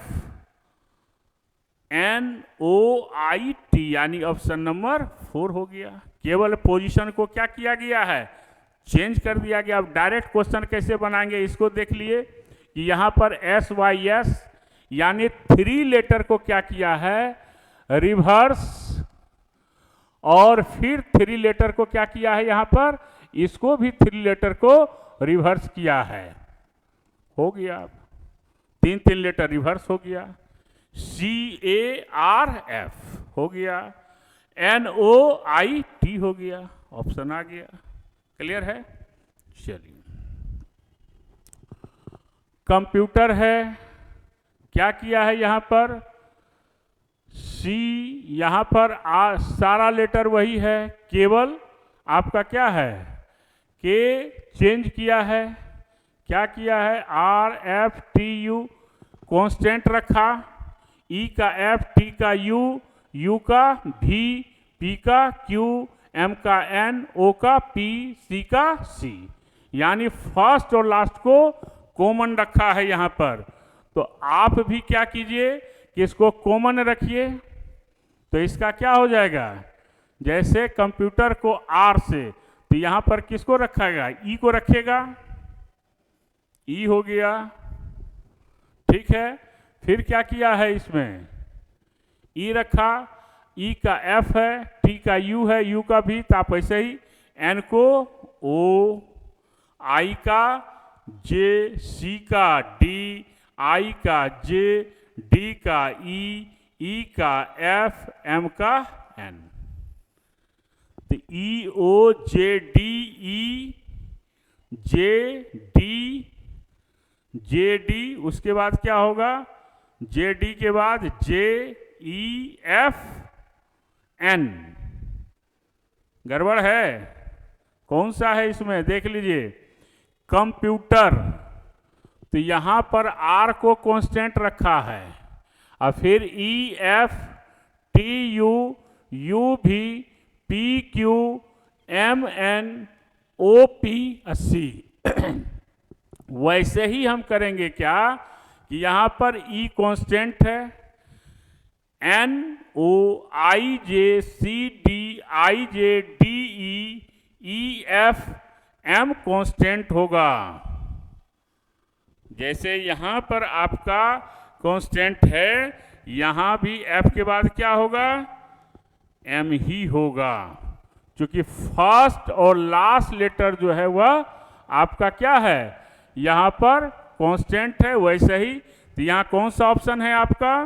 NOIT, यानी ऑप्शन नंबर 4 हो गया। केवल पोजीशन को क्या किया गया है? चेंज कर दिया गया। अब डायरेक्ट क्वेश्चन कैसे बनाएंगे इसको देख लिए कि यहां पर SYS यानी 3 लेटर को क्या किया है? रिवर्स, और फिर 3 लेटर को क्या किया है? यहां पर इसको भी 3 लेटर को रिवर्स किया है। हो गया, 3 लेटर रिवर्स हो गया। CARF हो गया, NOIT हो गया, ऑप्शन आ गया। क्लियर है? चलिए, कंप्यूटर है, क्या किया है यहां पर? C, यहां पर सारा लेटर वही है, केवल आपका क्या है? के चेंज किया है। क्या किया है? RFTU कांस्टेंट रखा, E का F, T का U, U का V, P का Q, M का N, O का P, C का C, यानी फर्स्ट और लास्ट को कॉमन रखा है यहां पर। तो आप भी क्या कीजिए कि इसको कॉमन रखिए। तो इसका क्या हो जाएगा? जैसे कंप्यूटर को R से, तो यहां पर किसको रखेगा? E को रखेगा, E हो गया। ठीक है, फिर क्या किया है इसमें? E रखा, E का F है, T का U है, U का भी, तो आप ऐसे ही N को O, I का J, C का D, I का J, D का E, E का F, M का N। तो E O J D E J D J D, उसके बाद क्या होगा? जे डी के बाद जे ई एफ एन, गड़बड़ है, कौन सा है इसमें देख लीजिए, कंप्यूटर। तो यहां पर आर को कांस्टेंट रखा है, और फिर E F T U U भी P Q M N O P C. वैसे ही हम करेंगे क्या कि यहां पर ई कांस्टेंट है, N O I J C D I J D E F M constant होगा। जैसे यहां पर आपका कांस्टेंट है, यहां भी एफ के बाद क्या होगा, एम ही होगा, क्योंकि फर्स्ट और लास्ट लेटर जो है वह आपका क्या है, यहां पर कांस्टेंट है। वैसे ही तो यहां कौन सा ऑप्शन है आपका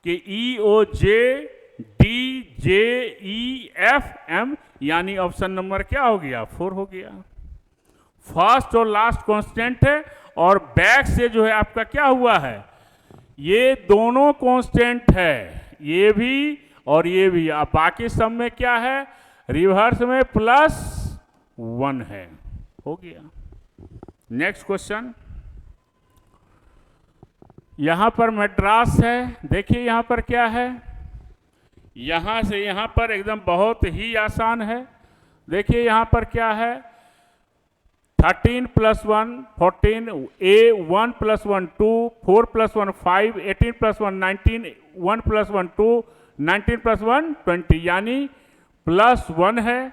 कि E O J D J E F M, यानी ऑप्शन नंबर क्या हो गया, 4 हो गया। फर्स्ट और लास्ट कांस्टेंट है, और बैक से जो है आपका क्या हुआ है, ये दोनों कांस्टेंट है, ये भी और ये भी। अब बाकी सब में क्या है, रिवर्स में +1 है, हो गया। नेक्स्ट क्वेश्चन, यहां पर मद्रास है, देखिए यहां पर क्या है, यहां से यहां पर एकदम बहुत ही आसान है। देखिए यहां पर क्या है, 13 + 1 14, a 1 + 1 2, 4 + 1 5, 18 + 1 19, 1 + 1 2, 19 + 1 20, यानी +1 है।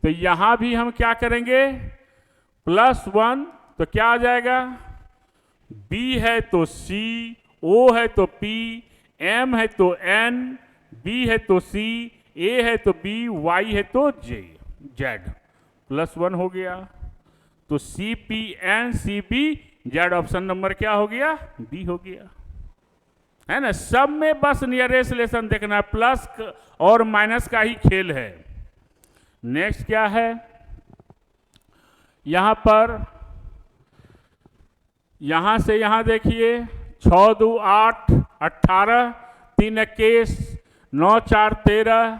तो यहां भी हम क्या करेंगे, +1, तो क्या आ जाएगा, B है तो C, O है तो P, M है तो N, B है तो C, A है तो B, Y है तो Z, +1 हो गया। तो CPNCB ऑप्शन नंबर क्या हो गया, बी हो गया, है ना। सब में बस नियरेस्ट रिलेशन देखना है, प्लस और माइनस का ही खेल है। नेक्स्ट क्या है, यहां पर यहां से यहां देखिए, 6 2 8 18, 3 21, 9 4 13,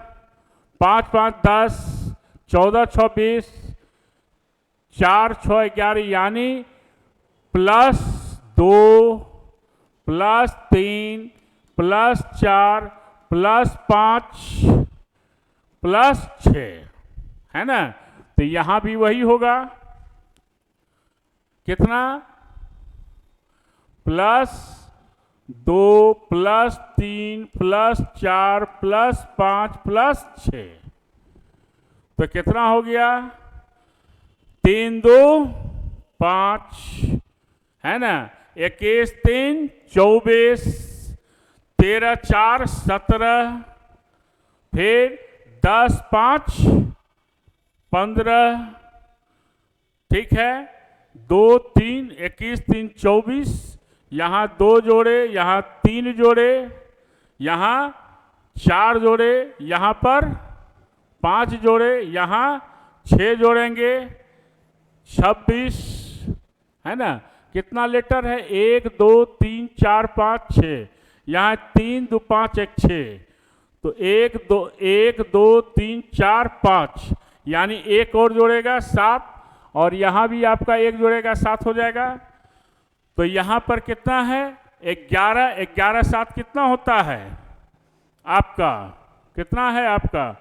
5 5 10, 14 6 20, 4 6 11, यानी +2 +3 +4 +5 +6, है ना। तो यहां भी वही होगा, कितना, +2 +3 +4 +5 +6, तो कितना हो गया, 3 2 5, है ना, 21 3 24, 13 4 17, फिर 10 5 15, ठीक है, 2 3 21 3 24, यहाँ 2 जोड़े, यहाँ 3 जोड़े, यहाँ 4 जोड़े, यहाँ पर 5 जोड़े, यहाँ 6 जोड़ेंगे, 26, है ना। कितना लेटर है, 1 2 3 4 5 6, यहाँ 3 2 5 1 6, तो 1 2 3 4 5, यानी एक और जोड़ेगा 7, और यहाँ भी आपका 1 जोड़ेगा 7 हो जाएगा। तो यहाँ पर कितना है, 11 11 7 कितना होता है आपका, कितना है आपका,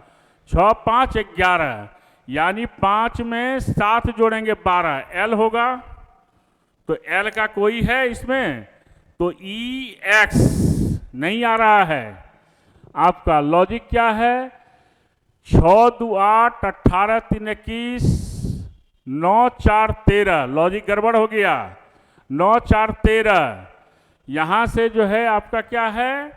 6 5 11, यानी 5 में 7 जोड़ेंगे 12, L होगा। तो L का कोई है इसमें, तो EX नहीं आ रहा है। आपका लॉजिक क्या है, 6 2 8 18 3 21, 9 4 13, लॉजिक गड़बड़ हो गया, 9 4 13, यहां से जो है आपका क्या है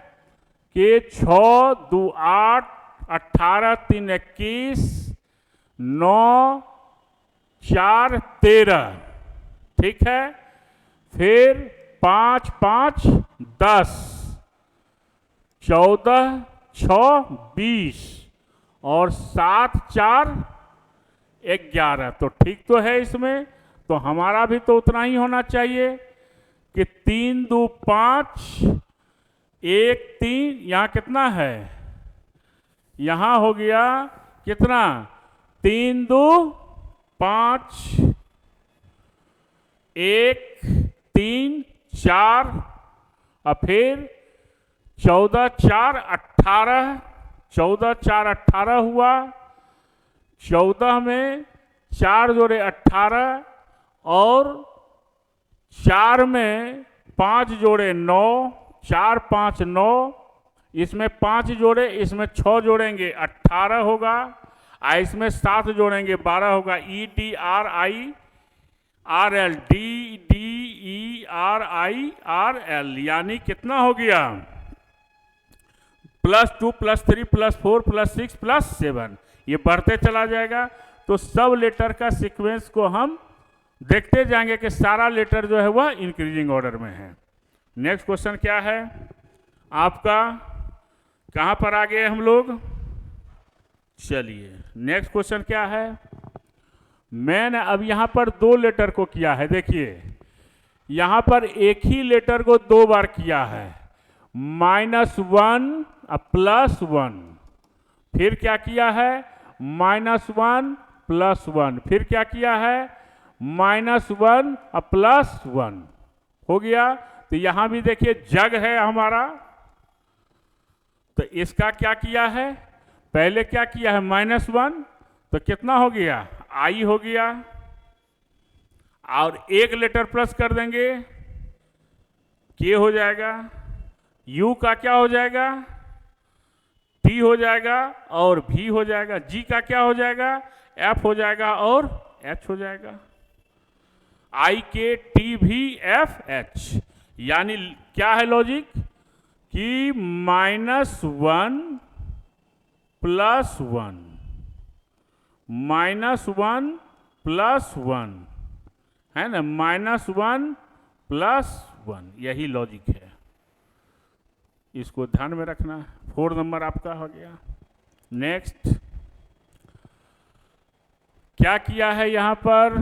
कि 6 2 8 18 3 21, 9 4 13, ठीक है, फिर 5 5 10, 14 6 20, और 7 4 11, तो ठीक तो है इसमें। तो हमारा भी तो उतना ही होना चाहिए कि 3 2 5 1 3, यहाँ कितना है, यहाँ हो गया कितना, 3 2 5, 1 3 4, और फिर 14 4 18, 14 4 18 हुआ, 14 में 4 जोड़े 18, और 4 में 5 जोड़े 9, 4 5 9, इसमें 5 जोड़े, इसमें 6 जोड़ेंगे 18 होगा, इसमें 7 जोड़ेंगे 12 होगा। EDRIRL, DDERIRL, यानी कितना हो गया, +2 +3 +4 +6 +7, ये बढ़ते चला जाएगा। तो सब लेटर का सीक्वेंस को हम देखते जाएंगे कि सारा लेटर जो है वह इंक्रीजिंग ऑर्डर में है। नेक्स्ट क्वेश्चन क्या है आपका, कहां पर आ गए हम लोग, चलिए नेक्स्ट क्वेश्चन क्या है। मैंने अब यहां पर 2 लेटर को किया है, देखिए यहां पर एक ही लेटर को 2 बार किया है, -1 +1, फिर क्या किया है, -1 +1, फिर क्या किया है, -1 +1 हो गया। तो यहां भी देखिए जग है हमारा, तो इसका क्या किया है, पहले क्या किया है, -1, तो कितना हो गया, आई हो गया, और एक लेटर प्लस कर देंगे, के हो जाएगा, यू का क्या हो जाएगा, टी हो जाएगा, और भी हो जाएगा, जी का क्या हो जाएगा, एफ हो जाएगा, और एच हो जाएगा, आई के टी भी एफ एच। यानी क्या है लॉजिक कि -1 +1, -1 +1 है ना, -1 +1, यही लॉजिक है, इसको ध्यान में रखना। 4 नंबर आपका हो गया। नेक्स्ट क्या किया है यहां पर,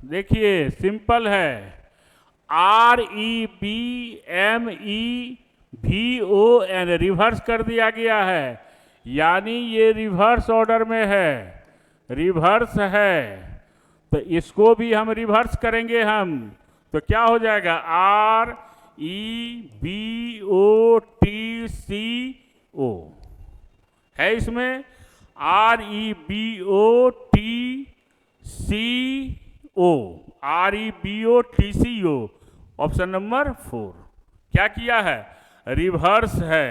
देखिए सिंपल है, REBMEVON रिवर्स कर दिया गया है, यानी ये रिवर्स ऑर्डर में है, रिवर्स है, तो इसको भी हम रिवर्स करेंगे हम, तो क्या हो जाएगा, REBOTCO है इसमें, REBOTCO, ऑप्शन नंबर 4। क्या किया है, रिवर्स है।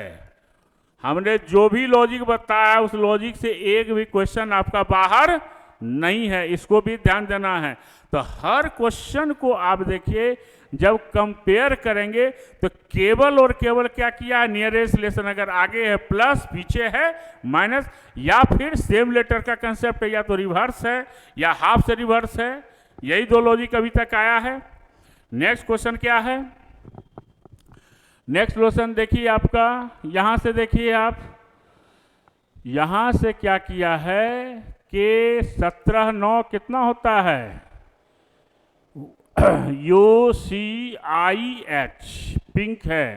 हमने जो भी लॉजिक बताया उस लॉजिक से एक भी क्वेश्चन आपका बाहर नहीं है, इसको भी ध्यान देना है। तो हर क्वेश्चन को आप देखिए, जब कंपेयर करेंगे तो केवल और केवल क्या किया है, नियरेस्ट रिलेशन, अगर आगे है प्लस, पीछे है माइनस, या फिर सेम लेटर का कंसेप्ट है, या तो रिवर्स है या हाफ से रिवर्स है, यही 2 लॉजिक अभी तक आया है। नेक्स्ट क्वेश्चन क्या है, नेक्स्ट क्वेश्चन देखिए आपका, यहां से देखिए आप, यहां से क्या किया है कि 17 9 कितना होता है, UCIH, पिंक है,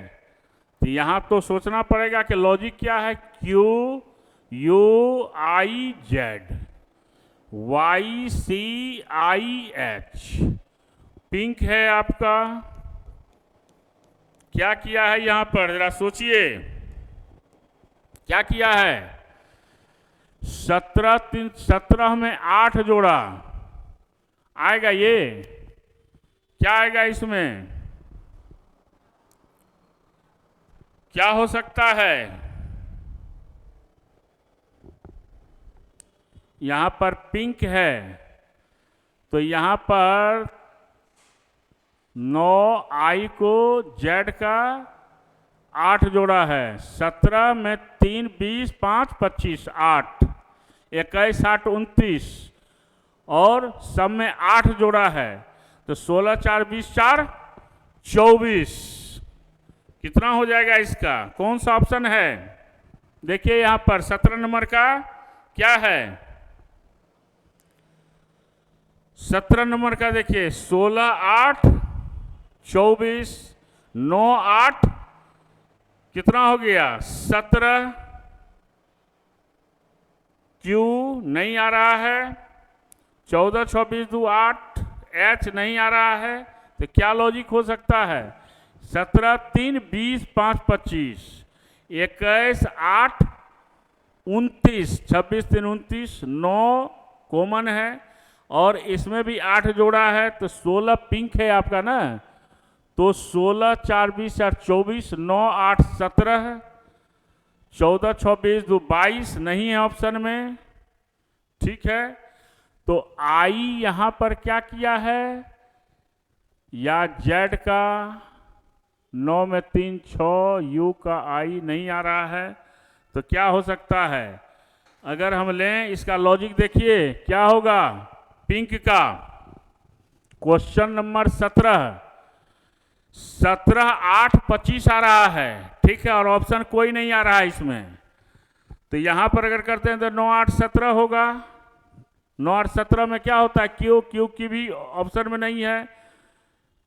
तो यहां तो सोचना पड़ेगा कि लॉजिक क्या है, QUIZ YCIH, पिंक है आपका। क्या किया है यहां पर, जरा सोचिए क्या किया है, 17 में 8 जोड़ा आएगा, ये क्या आएगा, इसमें क्या हो सकता है, यहां पर पिंक है, तो यहां पर 9 आई को जेड का 8 जोड़ा है, 17 में 3 20 5 25 8, 21 8 29, और सब में 8 जोड़ा है, तो 16 4 20 4 24, कितना हो जाएगा इसका, कौन सा ऑप्शन है, देखिए यहां पर 17 नंबर का क्या है, 17 नंबर का देखिए 16 8 24 9 8 कितना हो गया 17, क्यू नहीं आ रहा है, 14 24 2 8, एच नहीं आ रहा है, तो क्या लॉजिक हो सकता है 17 3 20 5 25, 21 8 29, 26 3 29, 9 कॉमन है और इसमें भी 8 जोड़ा है तो 16 पिंक है आपका ना, तो 16 4 20 4 24, 9 8 17, 14 26 2 22 नहीं है ऑप्शन में। ठीक है, तो आई यहां पर क्या किया है, या जेड का 9 में 3 6, यू का आई नहीं आ रहा है, तो क्या हो सकता है, अगर हम लें इसका लॉजिक देखिए क्या होगा, पिंक का क्वेश्चन नंबर 17 17 8 25 आ रहा है, ठीक है, और ऑप्शन कोई नहीं आ रहा है इसमें, तो यहां पर अगर करते हैं तो 9 8 17 होगा। 9 8 17 में क्या होता है, क्यू क्यू की भी ऑप्शन में नहीं है,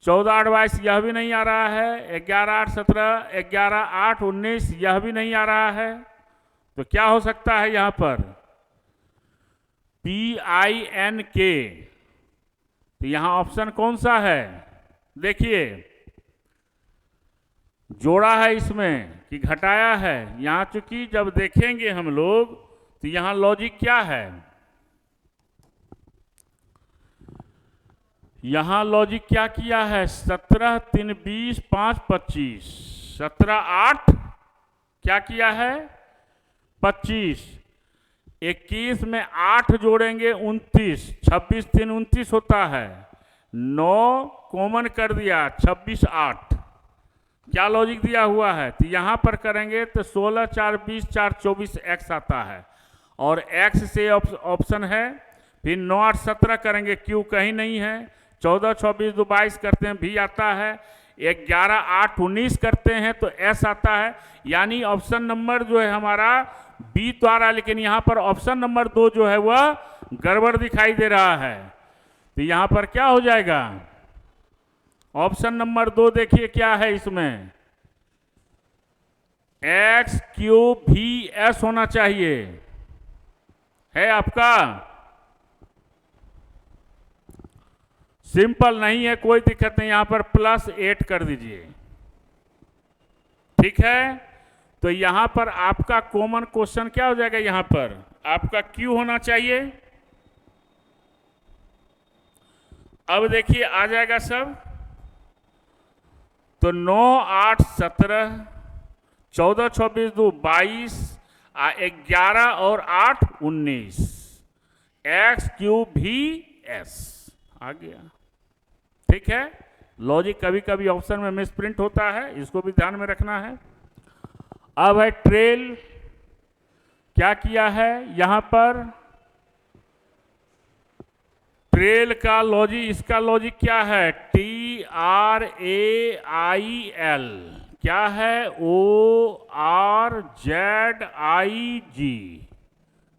14 8 22 यह भी नहीं आ रहा है, 11 8 17, 11 8 19 यह भी नहीं आ रहा है, तो क्या हो सकता है यहां पर PINK, तो यहां ऑप्शन कौन सा है, देखिए जोड़ा है इसमें कि घटाया है, यहां चूंकि जब देखेंगे हम लोग तो यहां लॉजिक क्या है, यहां लॉजिक क्या किया है 17 3 20 5 25, 17 8 क्या किया है 25, 21 में 8 जोड़ेंगे 29, 26 3 29 होता है, 9 कॉमन कर दिया 26 8, क्या लॉजिक दिया हुआ है, तो यहां पर करेंगे तो 16 4 20 4 24 एक्स आता है, और एक्स से ऑप्शन है, फिर 9 8 17 करेंगे क्यू कहीं नहीं है, 14 26 2 22 करते हैं भी आता है, 11 8 19 करते हैं तो एस आता है, यानी ऑप्शन नंबर जो है हमारा बी तो आ रहा है, लेकिन यहां पर ऑप्शन नंबर 2 जो है वह गड़बड़ दिखाई दे रहा है, तो यहां पर क्या हो जाएगा, ऑप्शन नंबर 2 देखिए क्या है इसमें, एक्स क्यू भी एस होना चाहिए, है आपका, सिंपल नहीं है कोई दिक्कत नहीं, यहां पर +8 कर दीजिए, ठीक है, तो यहां पर आपका कॉमन क्वेश्चन क्या हो जाएगा, यहां पर आपका क्यू होना चाहिए, अब देखिए आ जाएगा सब, तो 9 8 17, 14 26 2 22, 11 और 8 19, एक्स क्यू भी एस आ गया, ठीक है, लॉजिक कभी कभी ऑप्शन में मिसप्रिंट होता है, इसको भी ध्यान में रखना है। अब है ट्रेल, क्या किया है यहां पर, ट्रेल का लॉजिक, इसका लॉजिक क्या है, TRAIL, क्या है ORZIG,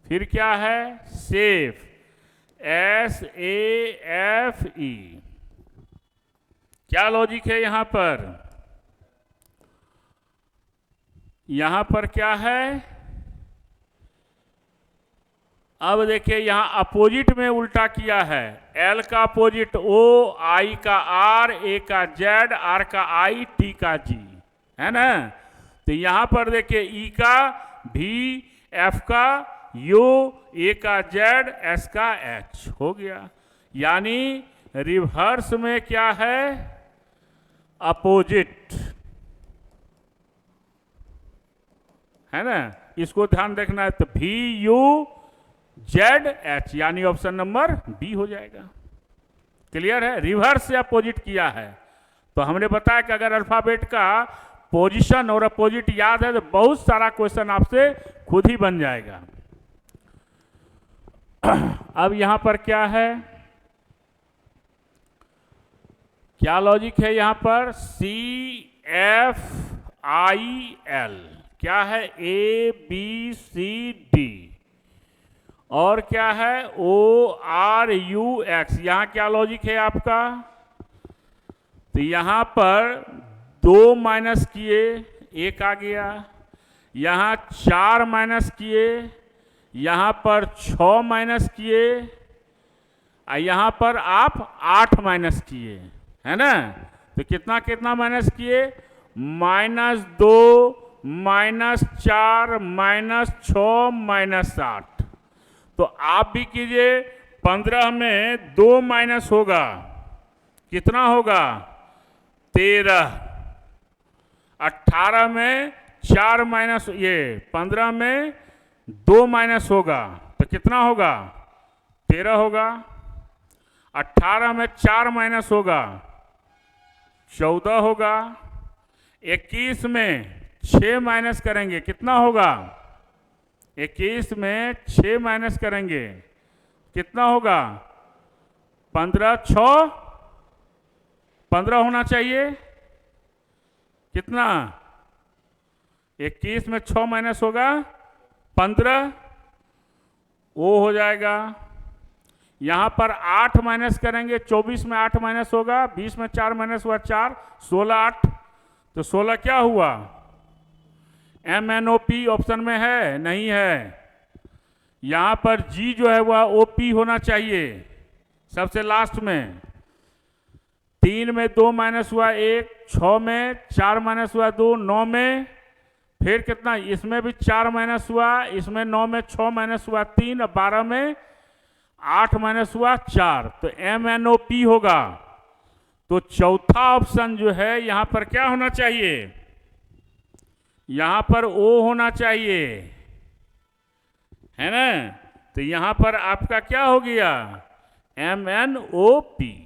फिर क्या है सेफ, SAFE, क्या लॉजिक है यहां पर, यहां पर क्या है, अब देखिए यहां अपोजिट में उल्टा किया है, एल का अपोजिट O, आई का R, ए का Z, आर का I, टी का G, है ना, तो यहां पर देखिए ई का V, एफ का U, ए का Z, एस का H हो गया, यानी रिवर्स में क्या है अपोजिट, है ना, इसको ध्यान रखना है, तो VUZH यानी ऑप्शन नंबर बी हो जाएगा, क्लियर है, रिवर्स से अपोजिट किया है, तो हमने बताया कि अगर अल्फाबेट का पोजीशन और अपोजिट याद है तो बहुत सारा क्वेश्चन आपसे खुद ही बन जाएगा। अब यहां पर क्या है, क्या लॉजिक है यहां पर, CFIL, क्या है ABCD, और क्या है ORUX, यहां क्या लॉजिक है आपका, तो यहां पर 2 माइनस किए, 1 आ गया। यहाँ 4 माइनस किए, यहाँ पर 6 माइनस किए, और यहाँ पर आप 8 माइनस किए, है ना। तो कितना कितना माइनस किए, -2 -4 -6 -8। तो आप भी कीजिए। 15 में 2 माइनस होगा, कितना होगा, 13। 18 में 4 माइनस, ये 15 में 2 माइनस होगा तो कितना होगा, 13 होगा। 18 में 4 माइनस होगा, 14 होगा। 21 में 6 माइनस करेंगे, कितना होगा, 21 में 6 माइनस करेंगे, कितना होगा, 15 6 15 होना चाहिए, कितना, 21 में 6 माइनस होगा 15, वो हो जाएगा। यहाँ पर 8 माइनस करेंगे, 24 में 8 माइनस होगा, 20 में 4 माइनस हुआ 4, 16 8, तो 16 क्या हुआ, MNOP ऑप्शन में है, नहीं है। यहाँ पर G जो है वह OP होना चाहिए सबसे लास्ट में। 3 में 2 माइनस हुआ 1, 6 में 4 माइनस हुआ 2, 9 में फिर कितना, इसमें भी 4 माइनस हुआ, इसमें 9 में 6 माइनस हुआ 3, और 12 में 8 माइनस हुआ 4, तो MNOP होगा। तो चौथा ऑप्शन जो है यहाँ पर क्या होना चाहिए, यहाँ पर O होना चाहिए, है ना। तो यहाँ पर आपका क्या हो गया, MNOP।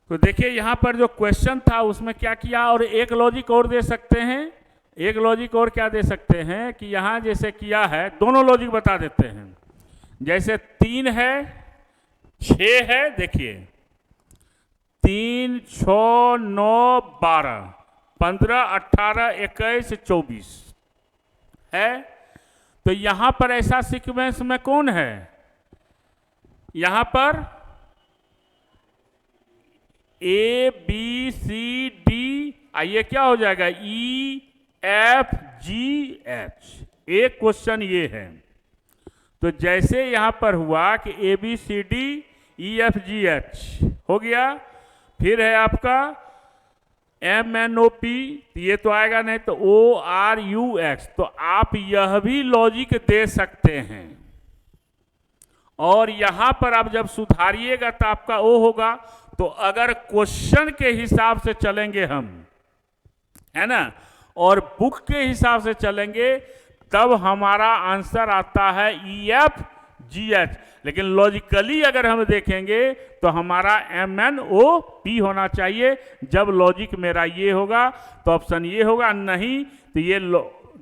तो देखिए यहाँ पर जो क्वेश्चन था उसमें क्या किया, और एक लॉजिक और दे सकते हैं। एक लॉजिक और क्या दे सकते हैं कि यहाँ जैसे किया है, दोनों लॉजिक बता देते हैं। जैसे 3 है, 6 है, देखिए 3 6 9 12 15 18 21 24 है। तो यहाँ पर ऐसा सीक्वेंस में कौन है, यहाँ पर ABCD, ये क्या हो जाएगा, EFGH। एक क्वेश्चन ये है। तो जैसे यहां पर हुआ कि ABCD EFGH हो गया, फिर है आपका MNOP, ये तो आएगा नहीं, तो ORUX। तो आप यह भी लॉजिक दे सकते हैं, और यहां पर आप जब सुधारिएगा तो आपका O होगा। तो अगर क्वेश्चन के हिसाब से चलेंगे हम, है ना, और बुक के हिसाब से चलेंगे, तब हमारा आंसर आता है EFGH। लेकिन लॉजिकली अगर हम देखेंगे तो हमारा MNOP होना चाहिए। जब लॉजिक मेरा ये होगा तो ऑप्शन ये होगा, नहीं तो ये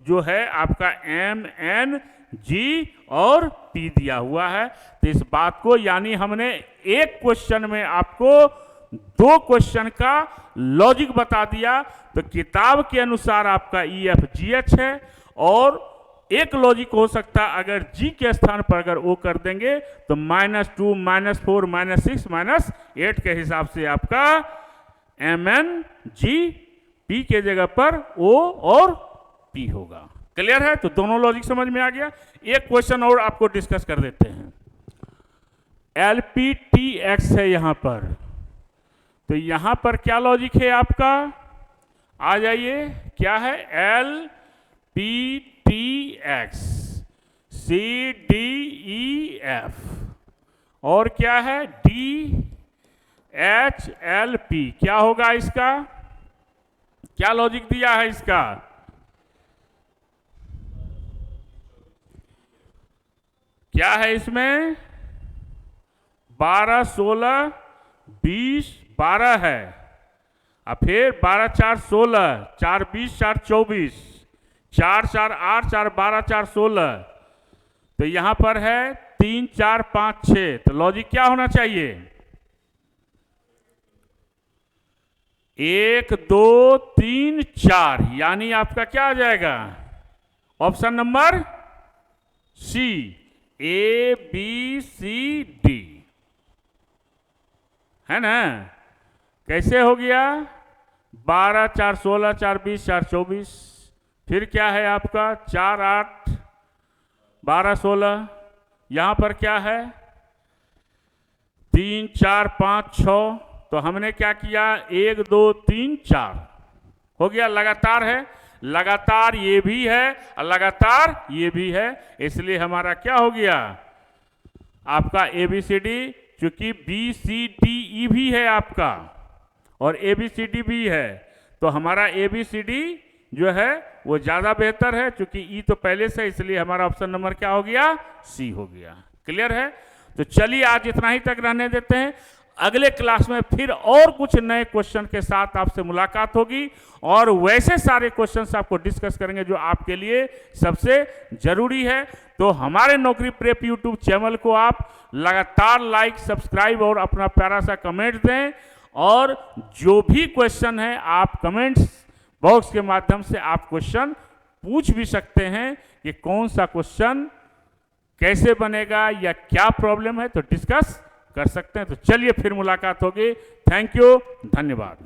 जो है आपका MNG और P दिया हुआ है। तो इस बात को, यानी हमने एक क्वेश्चन में आपको 2 क्वेश्चन का लॉजिक बता दिया। तो किताब के अनुसार आपका EFGH है, और एक लॉजिक हो सकता है अगर G के स्थान पर अगर O कर देंगे तो -2 -4 -6 -8 के हिसाब से आपका MNG, P के जगह पर O और P होगा। क्लियर है। तो दोनों लॉजिक समझ में आ गया। एक क्वेश्चन और आपको डिस्कस कर देते हैं। LPTX है यहां पर, तो यहां पर क्या लॉजिक है आपका, आ जाइए, क्या है, LPTX CDEF, और क्या है, DHLP। क्या होगा इसका, क्या लॉजिक दिया है इसका, क्या है इसमें, 12 16 20 12 है, और फिर 12 4 16 4 20 4 24 4 4 8 4 12 4 16। तो यहां पर है 3 4 5 6। तो लॉजिक क्या होना चाहिए, 1 2 3 4, यानी आपका क्या आ जाएगा, ऑप्शन नंबर C, ABCD, है ना। कैसे हो गया, 12 4 16 4 20 4 24, फिर क्या है आपका 4 8 12 16, यहाँ पर क्या है 3 4 5 6, तो हमने क्या किया 1 2 3 4 हो गया, लगातार है, लगातार ये भी है और लगातार ये भी है, इसलिए हमारा क्या हो गया आपका ABCD, चूंकि BCDE भी है आपका और ABCD भी है, तो हमारा ABCD जो है वो ज़्यादा बेहतर है, चूंकि E तो पहले से, इसलिए हमारा ऑप्शन नंबर क्या हो गया C हो गया। क्लियर है? तो चलिए आज इतना ही तक रहने देते हैं। अगले क्लास में फिर और कुछ नए क्वेश्चन के साथ आपसे मुलाकात होगी और वैसे सारे क्वेश्चंस आपको डिस्कस करेंगे जो आपके लिए सबसे जरूरी है। तो हमारे नौकरी प्रेप यूट्यूब चैनल को आप लगातार लाइक, सब्सक्राइब और अपना प्यारा सा कमेंट दें, और जो भी क्वेश्चन है आप कमेंट्स बॉक्स के माध्यम से आप क्वेश्चन पूछ भी सकते हैं कि कौन सा क्वेश्चन कैसे बनेगा या क्या प्रॉब्लम है, तो डिस्कस कर सकते हैं। तो चलिए फिर मुलाकात होगी। थैंक यू, धन्यवाद।